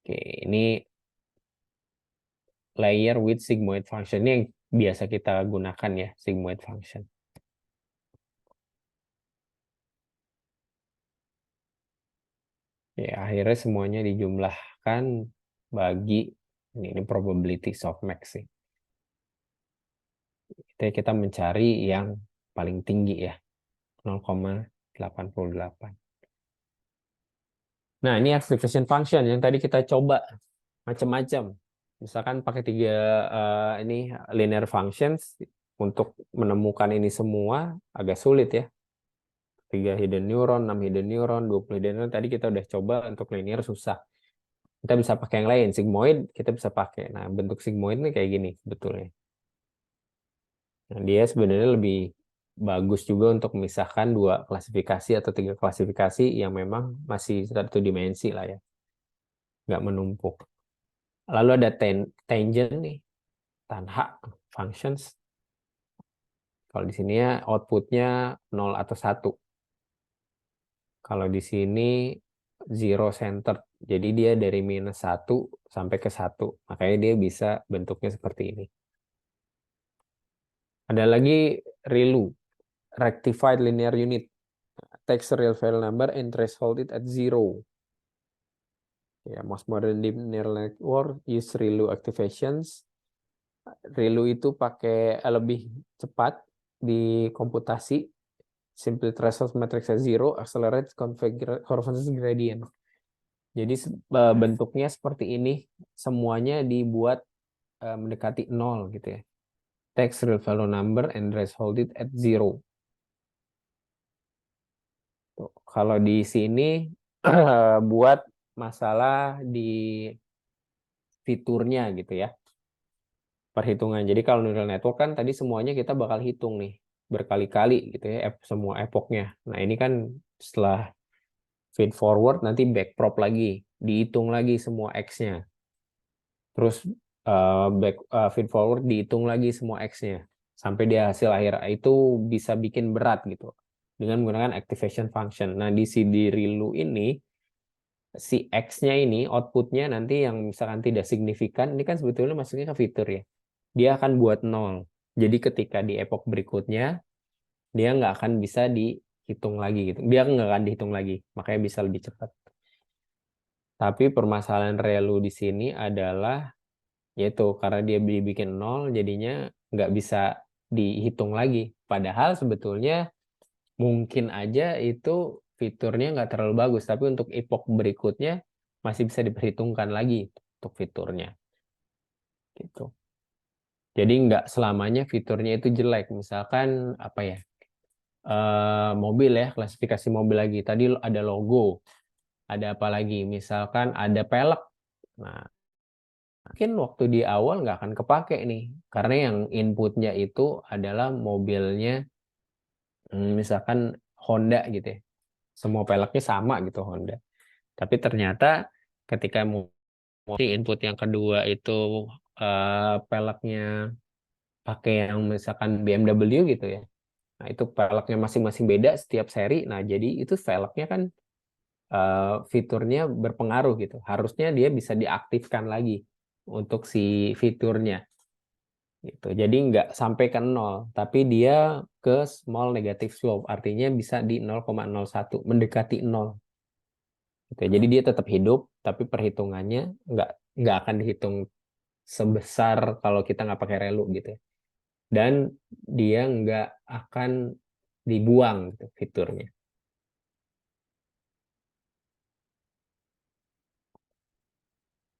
Oke, ini layer with sigmoid function. Ini yang biasa kita gunakan ya, sigmoid function. Ya, akhirnya semuanya dijumlahkan bagi ini probability softmax sih. Kita mencari yang paling tinggi ya, 0,88. Nah, ini activation function yang tadi kita coba macam-macam. Misalkan pakai 3 ini linear functions untuk menemukan ini semua agak sulit ya. 3 hidden neuron, 6 hidden neuron, 20 hidden neuron. Tadi kita udah coba untuk linear susah. Kita bisa pakai yang lain, sigmoid kita bisa pakai. Nah, bentuk sigmoid ini kayak gini sebetulnya. Nah, dia sebenarnya lebih bagus juga untuk memisahkan 2 klasifikasi atau 3 klasifikasi yang memang masih satu dimensi lah ya. Nggak menumpuk. Lalu ada tangent nih, tanh functions. Kalau di sini ya outputnya 0 atau 1. Kalau di sini zero center. Jadi dia dari minus 1 sampai ke 1. Makanya dia bisa bentuknya seperti ini. Ada lagi ReLU, Rectified Linear Unit. Takes a real value number and threshold it at 0. Ya, most modern deep neural network use ReLU activations. ReLU itu pakai lebih cepat di komputasi. Simple threshold matrix zero, accelerate convergence gradient. Jadi bentuknya seperti ini, semuanya dibuat mendekati 0 gitu ya. Text real value number and threshold it at 0. Tuh, kalau di sini buat masalah di fiturnya gitu ya. Perhitungan. Jadi kalau neural network kan tadi semuanya kita bakal hitung nih berkali-kali gitu ya, semua epoknya. Nah, ini kan setelah feed forward nanti backprop lagi, dihitung lagi semua X-nya. Terus feed forward dihitung lagi semua X-nya sampai dia hasil akhir itu bisa bikin berat gitu dengan menggunakan activation function. Nah, di CD ReLU ini si X-nya ini outputnya nanti yang misalkan tidak signifikan, ini kan sebetulnya masuknya ke fitur ya. Dia akan buat 0. Jadi ketika di epoch berikutnya, dia nggak akan bisa dihitung lagi gitu. Dia nggak akan dihitung lagi, makanya bisa lebih cepat. Tapi permasalahan ReLU di sini adalah, yaitu karena dia dibikin 0, jadinya nggak bisa dihitung lagi. Padahal sebetulnya mungkin aja itu fiturnya nggak terlalu bagus, tapi untuk epoch berikutnya masih bisa diperhitungkan lagi untuk fiturnya. Gitu. Jadi nggak selamanya fiturnya itu jelek. Misalkan apa ya, mobil ya, klasifikasi mobil lagi. Tadi ada logo, ada apa lagi? Misalkan ada pelek. Nah, mungkin waktu di awal nggak akan kepake nih, karena yang inputnya itu adalah mobilnya, misalkan Honda gitu ya. Semua peleknya sama gitu Honda. Tapi ternyata ketika mau input yang kedua itu peleknya pakai yang misalkan BMW gitu ya. Nah, itu velgnya masing-masing beda setiap seri. Nah, jadi itu velgnya kan fiturnya berpengaruh gitu. Harusnya dia bisa diaktifkan lagi untuk si fiturnya. Gitu. Jadi nggak sampai ke 0, tapi dia ke small negative slope. Artinya bisa di 0,01, mendekati 0. Gitu. Jadi dia tetap hidup, tapi perhitungannya nggak akan dihitung sebesar kalau kita nggak pakai relu gitu. Dan dia nggak akan dibuang gitu, fiturnya.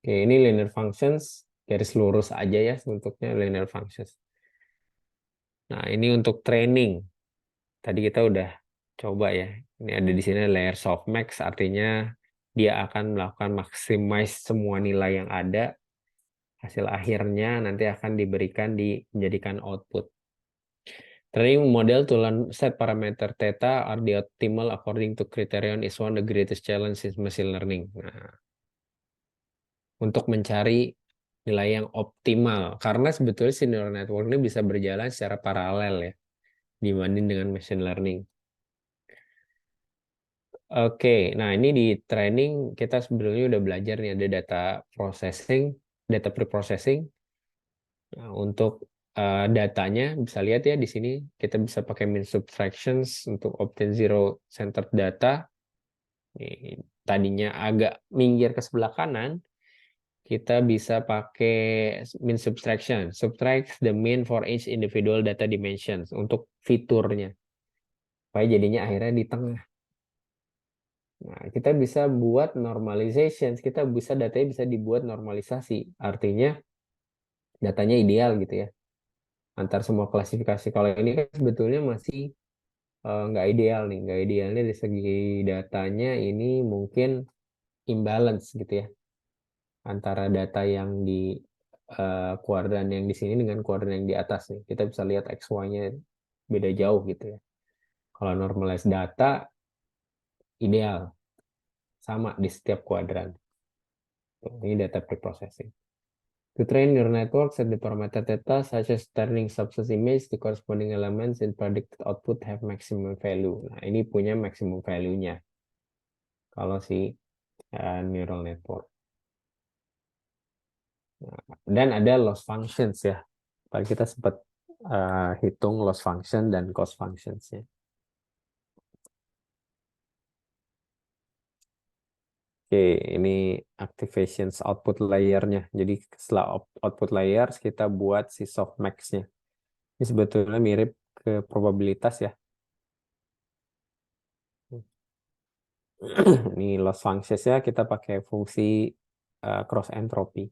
Oke, ini linear functions, garis lurus aja ya bentuknya linear functions. Nah, ini untuk training. Tadi kita udah coba ya. Ini ada di sini layer softmax, artinya dia akan melakukan maximize semua nilai yang ada. Hasil akhirnya nanti akan diberikan menjadikan output. Training model to learn set parameter theta are the optimal according to criterion is one of the greatest challenge in machine learning. Nah, untuk mencari nilai yang optimal, karena sebetulnya si neural network ini bisa berjalan secara paralel ya dibanding dengan machine learning. Oke, nah ini di training kita sebetulnya udah belajar nih, ada data processing, data preprocessing. Nah, untuk datanya bisa lihat ya di sini kita bisa pakai min subtractions untuk obtain zero centered data. Nih, tadinya agak minggir ke sebelah kanan, kita bisa pakai min subtraction, subtract the mean for each individual data dimensions untuk fiturnya, supaya jadinya akhirnya di tengah. Nah, kita bisa buat normalization, kita bisa datanya bisa dibuat normalisasi, artinya datanya ideal gitu ya antar semua klasifikasi. Kalau ini kan sebetulnya masih nggak ideal nih, nggak idealnya dari segi datanya ini mungkin imbalance gitu ya antara data yang di kuadran yang di sini dengan kuadran yang di atas nih. Kita bisa lihat XY-nya beda jauh gitu ya. Kalau normalized data ideal sama di setiap kuadran. Ini data preprocessing. To train neural networks at the parameter theta such as turning substance image, the corresponding elements in predicted output have maximum value. Nah, ini punya maximum value-nya kalau si neural network. Nah, dan ada loss functions ya. Tadi kita sempat hitung loss function dan cost functions-nya. Oke, ini activations output layernya. Jadi setelah output layers kita buat si softmax-nya. Ini sebetulnya mirip ke probabilitas ya. Ini loss functions-nya kita pakai fungsi cross entropy.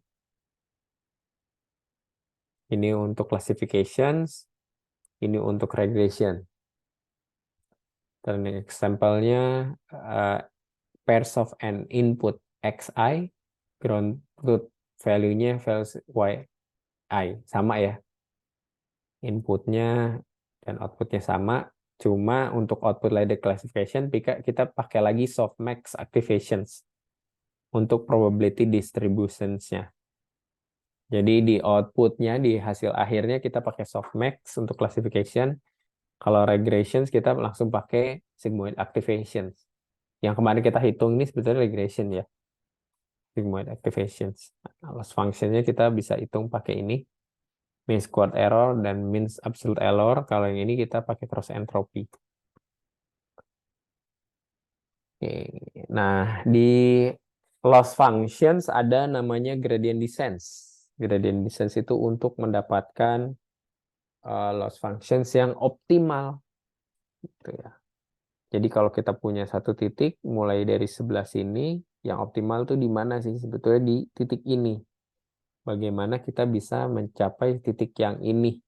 Ini untuk classifications, ini untuk regression. Dan example-nya pairs of an input xi, ground truth value-nya values yi, sama ya. Inputnya dan outputnya sama, cuma untuk output ladder classification kita pakai lagi softmax activations untuk probability distributions-nya. Jadi di outputnya, di hasil akhirnya kita pakai softmax untuk classification. Kalau regressions kita langsung pakai sigmoid activations. Yang kemarin kita hitung ini sebetulnya regression ya. Sigmoid activations. Loss function-nya kita bisa hitung pakai ini. Mean squared error dan mean absolute error. Kalau yang ini kita pakai cross entropy. Oke. Nah, di loss functions ada namanya gradient descent. Gradient descent itu untuk mendapatkan loss functions yang optimal. Gitu ya. Jadi kalau kita punya satu titik, mulai dari sebelah sini, yang optimal tuh di mana sih? Sebetulnya di titik ini. Bagaimana kita bisa mencapai titik yang ini?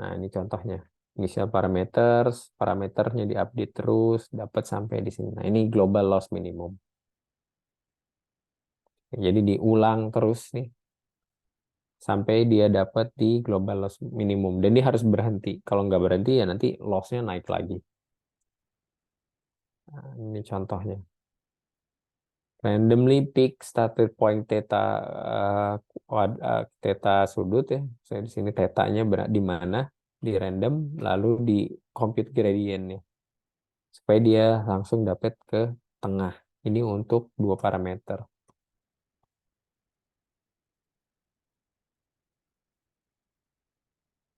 Nah, ini contohnya. Initial parameters, parameternya diupdate terus, dapat sampai di sini. Nah, ini global loss minimum. Jadi diulang terus nih, sampai dia dapat di global loss minimum. Dan dia harus berhenti. Kalau nggak berhenti, ya nanti loss-nya naik lagi. Nah, ini contohnya. Randomly pick starting point theta theta sudut ya. Saya di sini tetanya di mana, di random, lalu di compute gradientnya supaya dia langsung dapat ke tengah. Ini untuk dua parameter.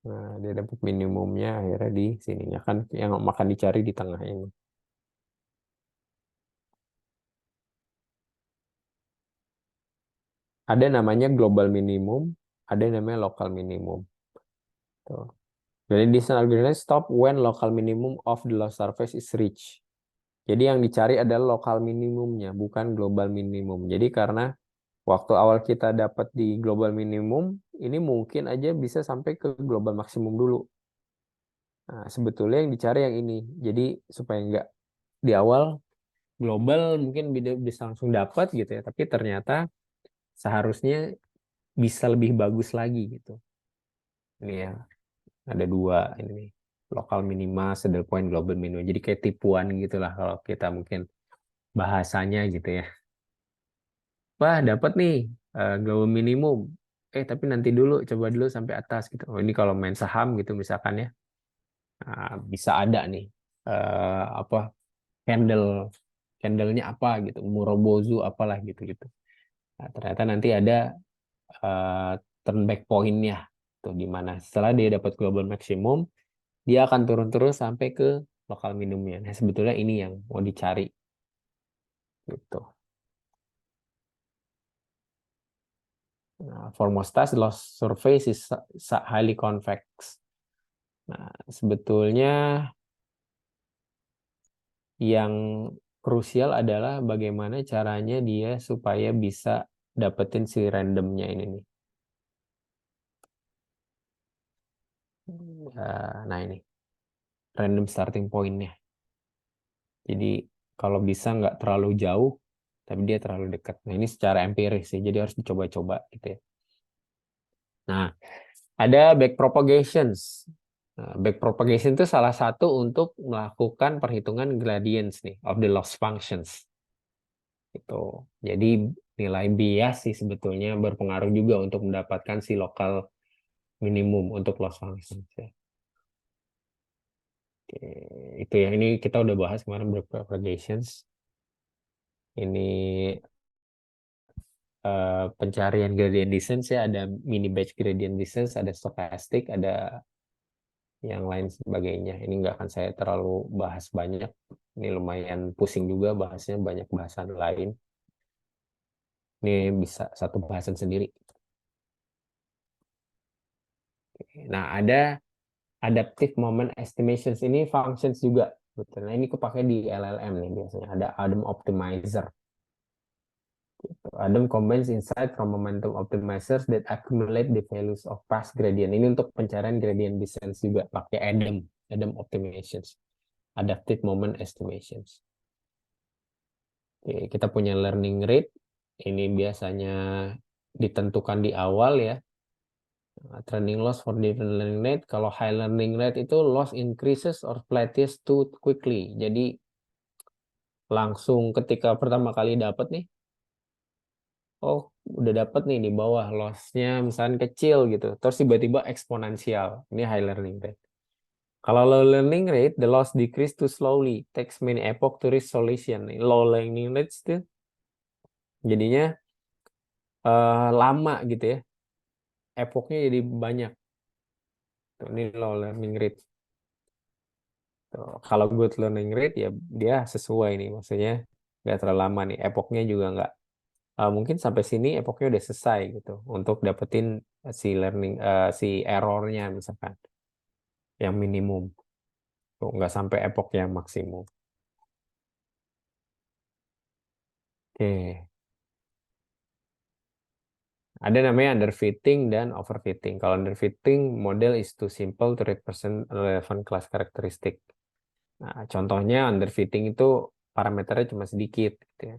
Nah, dia dapat minimumnya akhirnya di sininya kan yang akan dicari di tengah ini. Ada namanya global minimum, ada namanya local minimum. Tuh. Jadi this algorithm stop when local minimum of the loss surface is reached. Jadi yang dicari adalah lokal minimumnya, bukan global minimum. Jadi karena waktu awal kita dapat di global minimum, ini mungkin aja bisa sampai ke global maksimum dulu. Nah, sebetulnya yang dicari yang ini. Jadi supaya nggak di awal global mungkin bisa langsung dapat gitu ya, tapi ternyata seharusnya bisa lebih bagus lagi gitu. Ini ya, ada dua ini. Lokal minima, saddle point, global minimum. Jadi kayak tipuan gitulah kalau kita mungkin bahasanya gitu ya. Wah, dapat nih global minimum. Tapi nanti dulu, coba dulu sampai atas gitu. Oh, ini kalau main saham gitu misalkan ya. Nah, bisa ada nih apa candlenya apa gitu, Murobozu apalah gitu-gitu. Nah, ternyata nanti ada turn back point-nya tuh di mana setelah dia dapat global maximum, dia akan turun terus sampai ke lokal minimumnya. Nah, sebetulnya ini yang mau dicari gitu. Nah, for most loss surface is highly convex. Nah, sebetulnya yang krusial adalah bagaimana caranya dia supaya bisa dapetin si randomnya ini nih. Nah ini random starting point-nya. Jadi kalau bisa nggak terlalu jauh, tapi dia terlalu dekat. Nah ini secara empiris sih, jadi harus dicoba-coba gitu ya. Nah, ada backpropagations. Nah, backpropagation itu salah satu untuk melakukan perhitungan gradients nih of the loss functions. Gitu. Jadi nilai bias sih sebetulnya berpengaruh juga untuk mendapatkan si lokal minimum untuk loss functions. Ya. Oke, itu ya. Ini kita udah bahas kemarin backpropagations. Ini pencarian gradient descent ya, ada mini batch gradient descent, ada stochastic, ada yang lain sebagainya. Ini nggak akan saya terlalu bahas banyak. Ini lumayan pusing juga bahasnya, banyak bahasan lain. Ini bisa satu bahasan sendiri. Nah, ada adaptive moment estimations. Ini functions juga. Betul. Nah, ini kepake di LLM nih biasanya. Ada ADAM optimizer. ADAM combines insight from momentum optimizers that accumulate the values of past gradient. Ini untuk pencarian gradient descent juga pakai ADAM optimizations. Adaptive moment estimations. Oke, kita punya learning rate. Ini biasanya ditentukan di awal ya. Training loss for different learning rate. Kalau high learning rate itu loss increases or plateaus too quickly. Jadi langsung ketika pertama kali dapat nih, oh udah dapat nih di bawah lossnya misalnya kecil gitu, terus tiba-tiba eksponensial. Ini high learning rate. Kalau low learning rate, the loss decrease too slowly, takes many epoch to reach solution. Low learning rate itu jadinya lama gitu ya, epochnya jadi banyak. Tuh, ini low learning rate. Tuh, kalau good learning rate ya dia sesuai nih, maksudnya nggak terlalu lama nih, epochnya juga nggak mungkin sampai sini epochnya udah selesai gitu untuk dapetin si errornya misalkan yang minimum. Tuh, nggak sampai epoch yang maksimum. Oke. Ada namanya underfitting dan overfitting. Kalau underfitting, model is too simple to represent relevant class characteristic. Nah, contohnya underfitting itu parameternya cuma sedikit gitu ya.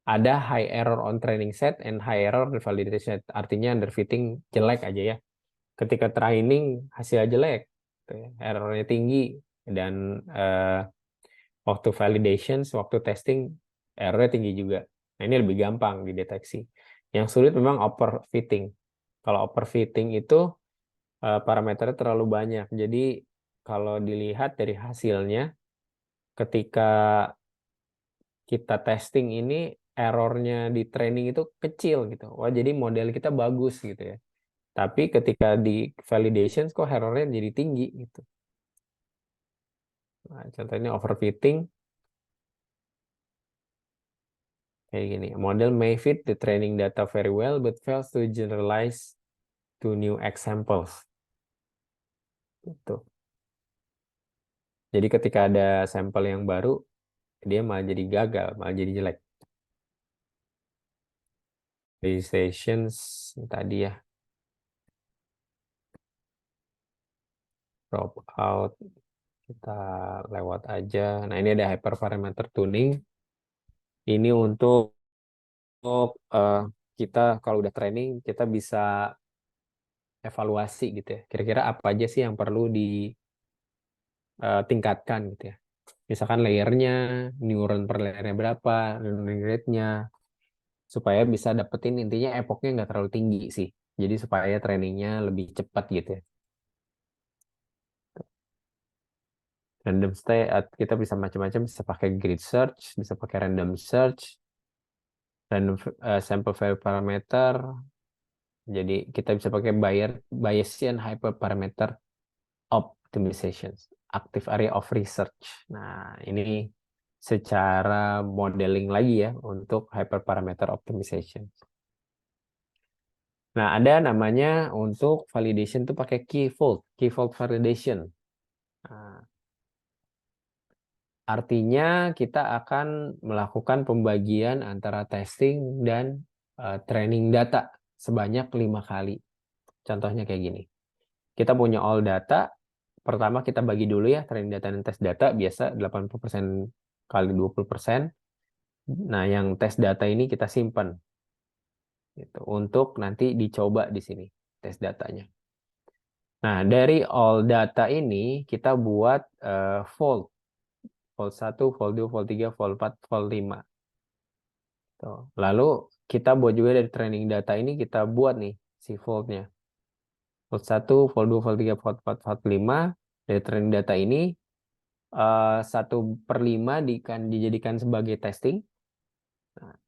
Ada high error on training set and high error on validation set. Artinya underfitting jelek aja ya. Ketika training hasilnya jelek, gitu ya. Errornya tinggi, dan waktu validation, waktu testing errornya tinggi juga. Nah, ini lebih gampang dideteksi. Yang sulit memang overfitting. Kalau overfitting itu parameternya terlalu banyak. Jadi kalau dilihat dari hasilnya, ketika kita testing ini errornya di training itu kecil gitu. Wah, jadi model kita bagus gitu ya. Tapi ketika di validation kok errornya jadi tinggi gitu. Nah, contohnya overfitting kayak gini. Model may fit the training data very well but fails to generalize to new examples. Gitu. Jadi ketika ada sampel yang baru, dia malah jadi gagal, malah jadi jelek. Realizations tadi ya. Drop out. Kita lewat aja. Nah, ini ada hyperparameter tuning. Ini untuk kita kalau udah training, kita bisa evaluasi gitu ya. Kira-kira apa aja sih yang perlu ditingkatkan gitu ya. Misalkan layernya, neuron per layernya berapa, learning rate-nya, supaya bisa dapetin intinya epochnya nggak terlalu tinggi sih. Jadi supaya trainingnya lebih cepat gitu ya. Random state, kita bisa macam-macam, bisa pakai grid search, bisa pakai random search, random sample value parameter. Jadi kita bisa pakai Bayesian hyperparameter optimization, active area of research. Nah, ini secara modeling lagi ya untuk hyperparameter optimization. Nah, ada namanya untuk validation itu pakai key fold validation. Nah, artinya kita akan melakukan pembagian antara testing dan training data sebanyak 5 kali. Contohnya kayak gini. Kita punya all data, pertama kita bagi dulu ya, training data dan test data, biasa 80% kali 20%. Nah, yang test data ini kita simpan gitu, untuk nanti dicoba di sini, test datanya. Nah, dari all data ini kita buat fold. Fold 1, fold 2, fold 3, fold 4, fold 5. Tuh. Lalu kita buat juga dari training data ini, kita buat nih si foldnya. Fold 1, fold 2, fold 3, fold 4, fold 5. Dari training data ini 1/5 dijadikan sebagai testing. Nah,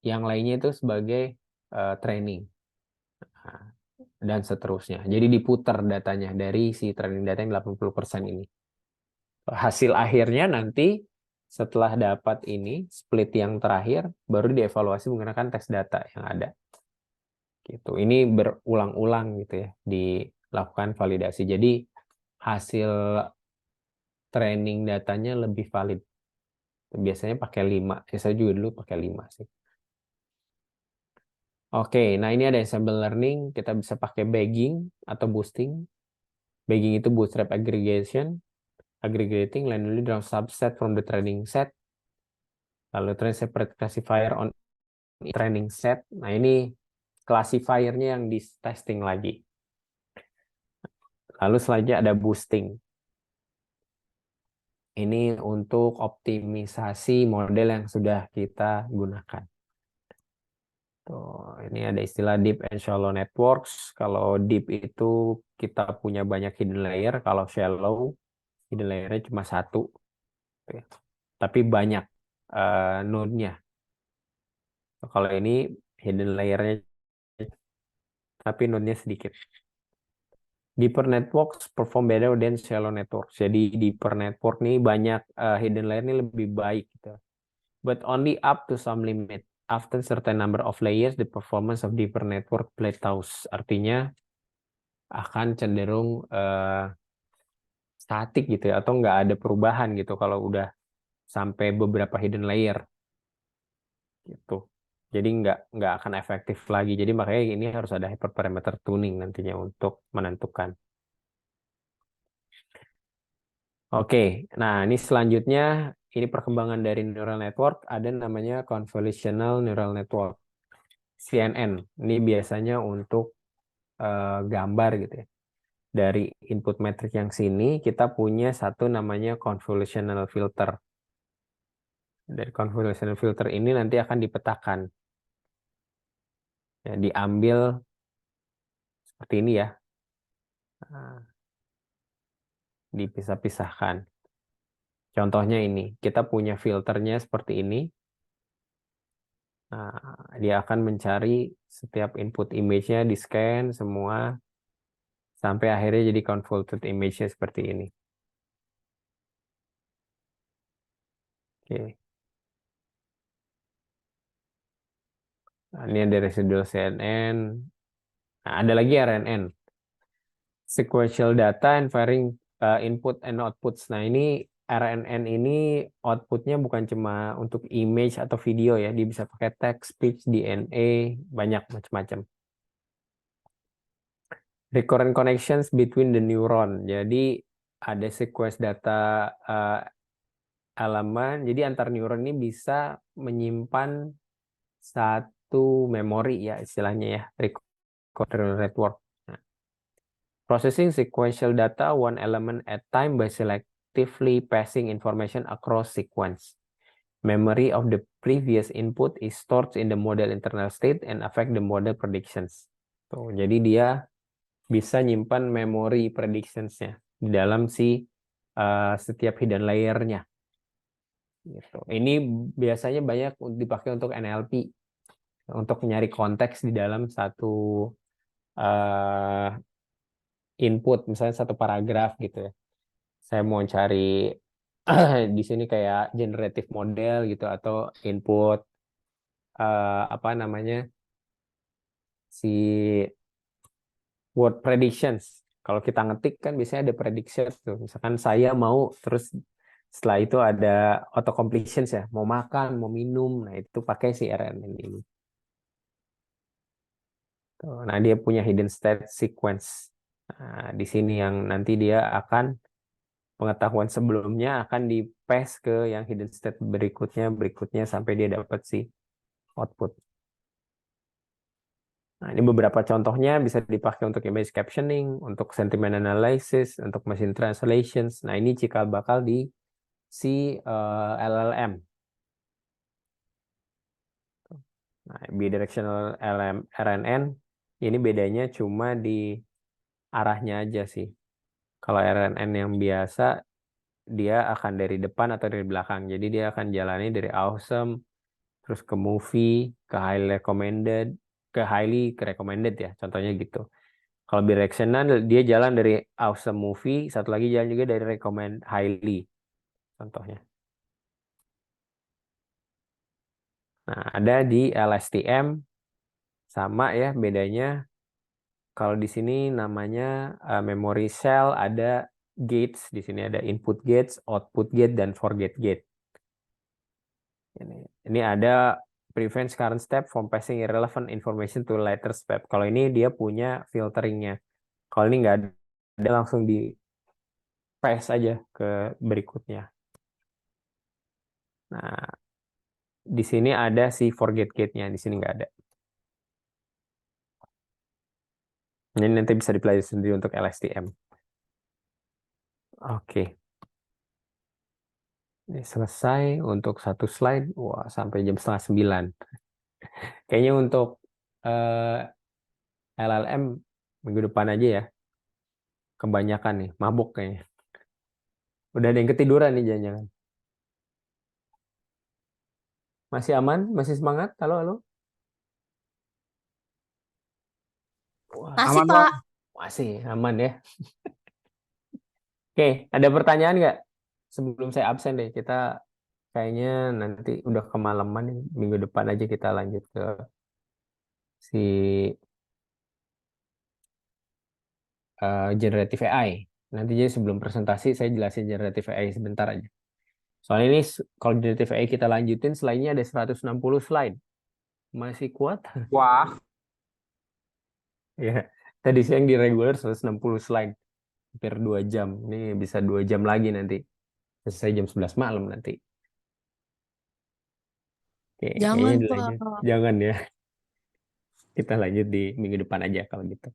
yang lainnya itu sebagai training. dan seterusnya. Jadi diputar datanya dari si training data yang 80% ini. Hasil akhirnya nanti setelah dapat ini, split yang terakhir, baru dievaluasi menggunakan tes data yang ada. Gitu. Ini berulang-ulang gitu ya, dilakukan validasi. Jadi hasil training datanya lebih valid. Biasanya pakai 5. Saya juga dulu pakai 5 sih. Oke, nah ini ada ensemble learning. Kita bisa pakai bagging atau boosting. Bagging itu bootstrap aggregation. Aggregating randomly drawn subset from the training set. Lalu train separate classifier on training set. Nah ini classifiernya yang di testing lagi. Lalu selanjutnya ada boosting. Ini untuk optimisasi model yang sudah kita gunakan. Tuh, ini ada istilah deep and shallow networks. Kalau deep itu kita punya banyak hidden layer. Kalau shallow, hidden layernya cuma satu. Tapi banyak node-nya. Kalau ini hidden layernya, tapi node-nya sedikit. Deeper networks perform better than shallow networks. Jadi deeper network nih banyak hidden layer nih lebih baik gitu. But only up to some limit. After certain number of layers, the performance of deeper network plateaus. Artinya akan cenderung statik gitu ya, atau nggak ada perubahan gitu kalau udah sampai beberapa hidden layer gitu. Jadi nggak akan efektif lagi. Jadi makanya ini harus ada hyperparameter tuning nantinya untuk menentukan. Oke, nah ini selanjutnya ini perkembangan dari neural network, ada namanya convolutional neural network, CNN. Ini biasanya untuk gambar gitu ya. Dari input metrik yang sini kita punya satu namanya convolutional filter. Dari convolutional filter ini nanti akan dipetakan. Ya, diambil seperti ini ya. Nah, dipisah-pisahkan. Contohnya ini, kita punya filternya seperti ini. Nah, dia akan mencari setiap input image-nya, di-scan semua, sampai akhirnya jadi convoluted image-nya seperti ini. Oke. Nah, ini ada residual CNN. Nah, ada lagi RNN. Sequential data and varying input and outputs. Nah, ini RNN ini outputnya bukan cuma untuk image atau video ya, dia bisa pakai text, speech, DNA, banyak macam-macam. Recurrent connections between the neuron. Jadi ada sequence data elemen. Jadi antar neuron ini bisa menyimpan satu memori ya istilahnya ya, recurrent network. Processing sequential data one element at time by selectively passing information across sequence. Memory of the previous input is stored in the model internal state and affect the model predictions. Tuh, jadi dia bisa nyimpan memori predictions-nya di dalam si setiap hidden layer-nya. Gitu. Ini biasanya banyak dipakai untuk NLP, untuk nyari konteks di dalam satu input, misalnya satu paragraf gitu ya. Saya mau cari di sini kayak generative model gitu atau input apa namanya si word predictions. Kalau kita ngetik kan biasanya ada prediction tuh. Misalkan saya mau, terus setelah itu ada auto completions ya, mau makan, mau minum. Nah, itu pakai si RNN ini. Tuh, nah, dia punya hidden state sequence. Nah, di sini yang nanti dia akan pengetahuan sebelumnya akan di-pass ke yang hidden state berikutnya sampai dia dapat si output. Nah, ini beberapa contohnya bisa dipakai untuk image captioning, untuk sentiment analysis, untuk machine translations. Nah, ini cikal bakal di si LLM. Nah, bidirectional RNN ini bedanya cuma di arahnya aja sih. Kalau RNN yang biasa dia akan dari depan atau dari belakang. Jadi dia akan jalani dari awesome terus ke movie, ke highly recommended, ke recommended ya, contohnya gitu. Kalau bidirectional dia jalan dari awesome movie, satu lagi jalan juga dari recommend highly. Contohnya. Nah, ada di LSTM sama ya bedanya. Kalau di sini namanya memory cell, ada gates, di sini ada input gates, output gate, dan forget gate. Ini ada prevents current step from passing irrelevant information to later step. Kalau ini dia punya filteringnya. Kalau ini nggak ada, langsung di pass aja ke berikutnya. Nah, di sini ada si forget gate-nya, di sini nggak ada. Ini nanti bisa dipelajari sendiri untuk LSTM. Oke. Ini selesai untuk satu slide. Wah, sampai jam 8:30. Kayaknya untuk LLM minggu depan aja ya. Kebanyakan nih, mabuk kayaknya. Udah ada yang ketiduran nih jangan-jangan. Masih aman? Masih semangat? Halo, halo? Wah, Masih, Aman, Pak. masih aman ya. Oke, ada pertanyaan nggak? Sebelum saya absen deh, kita kayaknya nanti udah kemalaman nih. Minggu depan aja kita lanjut ke si generative AI. Nantinya sebelum presentasi saya jelasin generative AI sebentar aja. Soalnya ini kalau generative AI kita lanjutin, slide-nya ada 160 slide. Masih kuat? Wah, Ya. Tadi siang di regular 160 slide. Hampir 2 jam. Ini bisa 2 jam lagi nanti. Selesai jam 11 malam nanti. Oke, kayaknya Jangan, dilanjut. Pak. Jangan ya. Kita lanjut di minggu depan aja kalau gitu.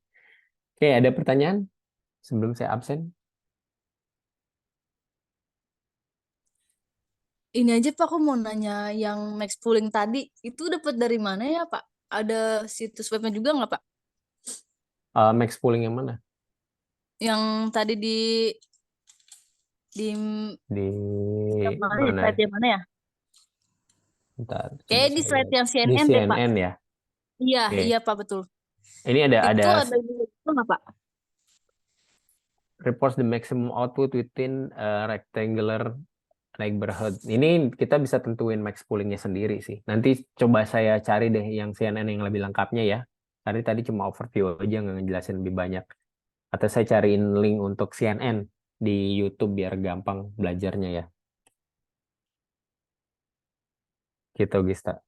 Oke, ada pertanyaan sebelum saya absen? Ini aja Pak, aku mau nanya yang Max Pooling tadi, itu dapat dari mana ya Pak? Ada situs webnya juga nggak Pak? Max Pooling yang mana? Yang tadi di Di yang mana, di mana? slide yang mana ya? Bentar, coba Kayak di saya slide lihat. yang Di CNN deh Pak. CNN ya. Iya, Oke. iya Pak, betul. Ini ada Itu ada itu nggak Pak? reports the maximum output within a rectangular neighborhood. Ini kita bisa tentuin max poolingnya sendiri sih. Nanti coba saya cari deh yang CNN yang lebih lengkapnya ya. Tadi cuma overview aja nggak ngejelasin lebih banyak. Atau saya cariin link untuk CNN di YouTube biar gampang belajarnya ya. Gitu, Gista.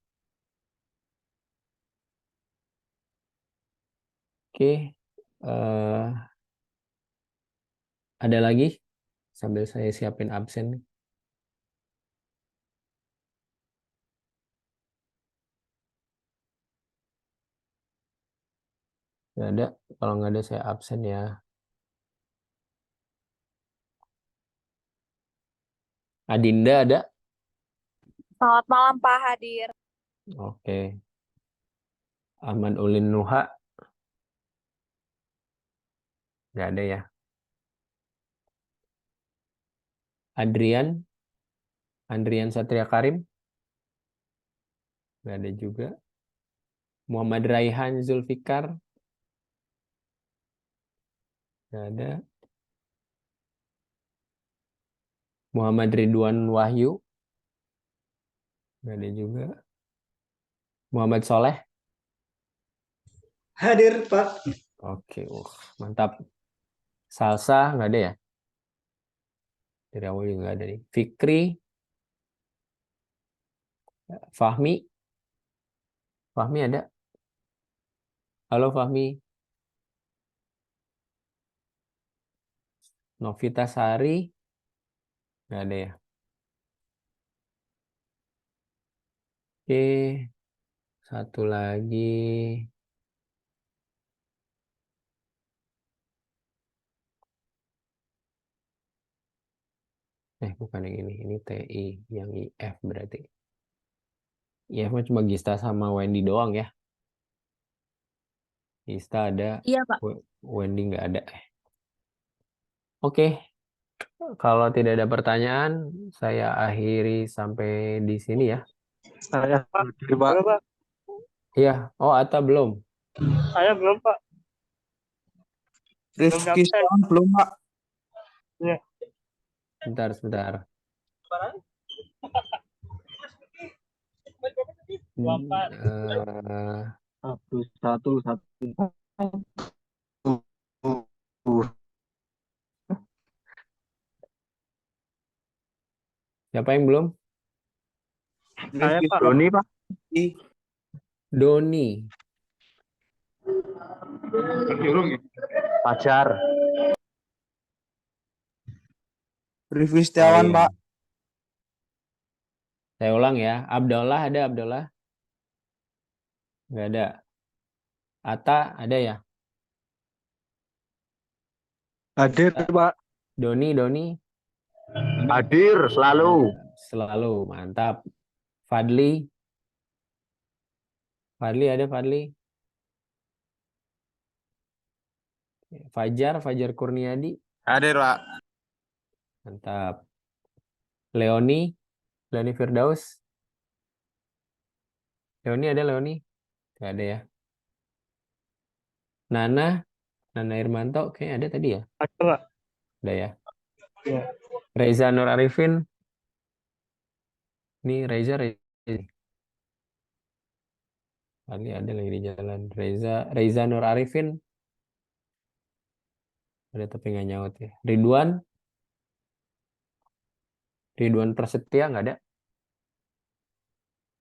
Oke. eh, ada lagi? Sambil saya siapin absen. Nggak ada. Kalau nggak ada saya absen ya. Adinda ada? Selamat malam Pak Hadir. Oke. Ahmad Ulin Nuha? Nggak ada ya. Adrian? Andrian Satria Karim? Nggak ada juga. Muhammad Raihan Zulfikar? Nggak ada. Muhammad Ridwan Wahyu? Nggak ada juga. Muhammad Soleh? Hadir, Pak. Oke, mantap. Salsa nggak ada ya? Dari awal juga nggak ada nih. Fikri? Fahmi? Fahmi ada? Halo Fahmi. Novita Sari? Nggak ada ya? Oke, satu lagi. Bukan yang ini. Ini TI. Yang IF berarti. IF mah cuma Gista sama Wendy doang ya. Gista ada. Iya Pak. Wendy nggak ada. Oke, kalau tidak ada pertanyaan, saya akhiri sampai di sini ya. Saya coba. Pak. Iya. Oh, Atta belum. Saya belum Pak. Rifki Setiawan belum, Pak. Sebentar. Eh, Satu. siapa yang belum? Saya, Pak. Doni, Pak. Doni. Pajar. Rifki Oh, Setiawan, iya. Pak. Saya ulang ya. Abdullah ada Abdullah? Nggak ada. Ata ada ya? Hadir, Pak. Doni. Hadir selalu. Selalu, mantap. Fadli ada Fadli? Fajar Kurniadi, Hadir, Pak. mantap. Leoni Firdaus. Leoni ada Leoni? Nggak ada ya. Nana Irmanto, kayaknya ada tadi ya? Ada, Pak. Ada ya. Iya. Reza Nur Arifin. Ini Reza. Tadi ada lagi di jalan. Reza Nur Arifin. Ada tapi nggak nyaut ya. Ridwan Prasetya nggak ada.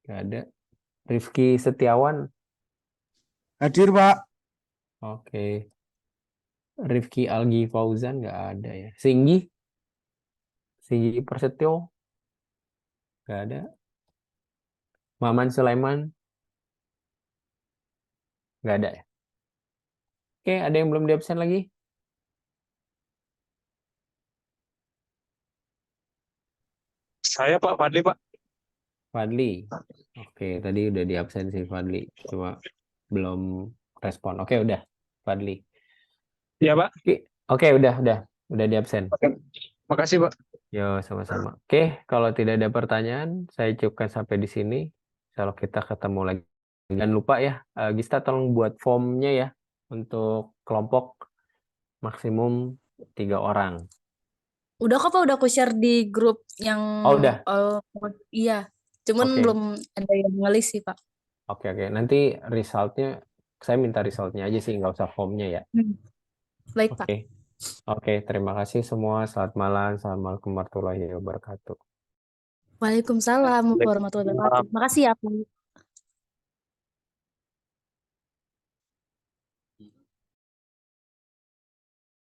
Nggak ada. Rifki Setiawan. Hadir, Pak. Oke. Rifki Algi Fauzan nggak ada ya. Singgi Prasetyo nggak ada. Maman Sulaiman nggak ada ya. Oke, ada yang belum di absen lagi? Saya, Pak. Fadli, Pak. Fadli. Oke, tadi udah di absen sih Fadli. Cuma belum respon. Oke, udah. Fadli. Iya, Pak. Oke, udah di absen. Makasih, Pak. Yo, sama-sama. Oke, kalau tidak ada pertanyaan, saya cukupkan sampai di sini. Kalau kita ketemu lagi. Jangan lupa ya, Gista tolong buat formnya ya untuk kelompok maksimum 3 orang. Udah kok Pak, udah aku share di grup yang Oh, udah. iya. Cuman Oke. belum ada yang ngelis sih, Pak. Oke. Nanti resultnya, saya minta resultnya aja sih, nggak usah formnya ya. Baik, Pak. Oke, terima kasih semua. Selamat malam. Assalamualaikum warahmatullahi wabarakatuh. Waalaikumsalam warahmatullahi wabarakatuh. Makasih ya, Pak.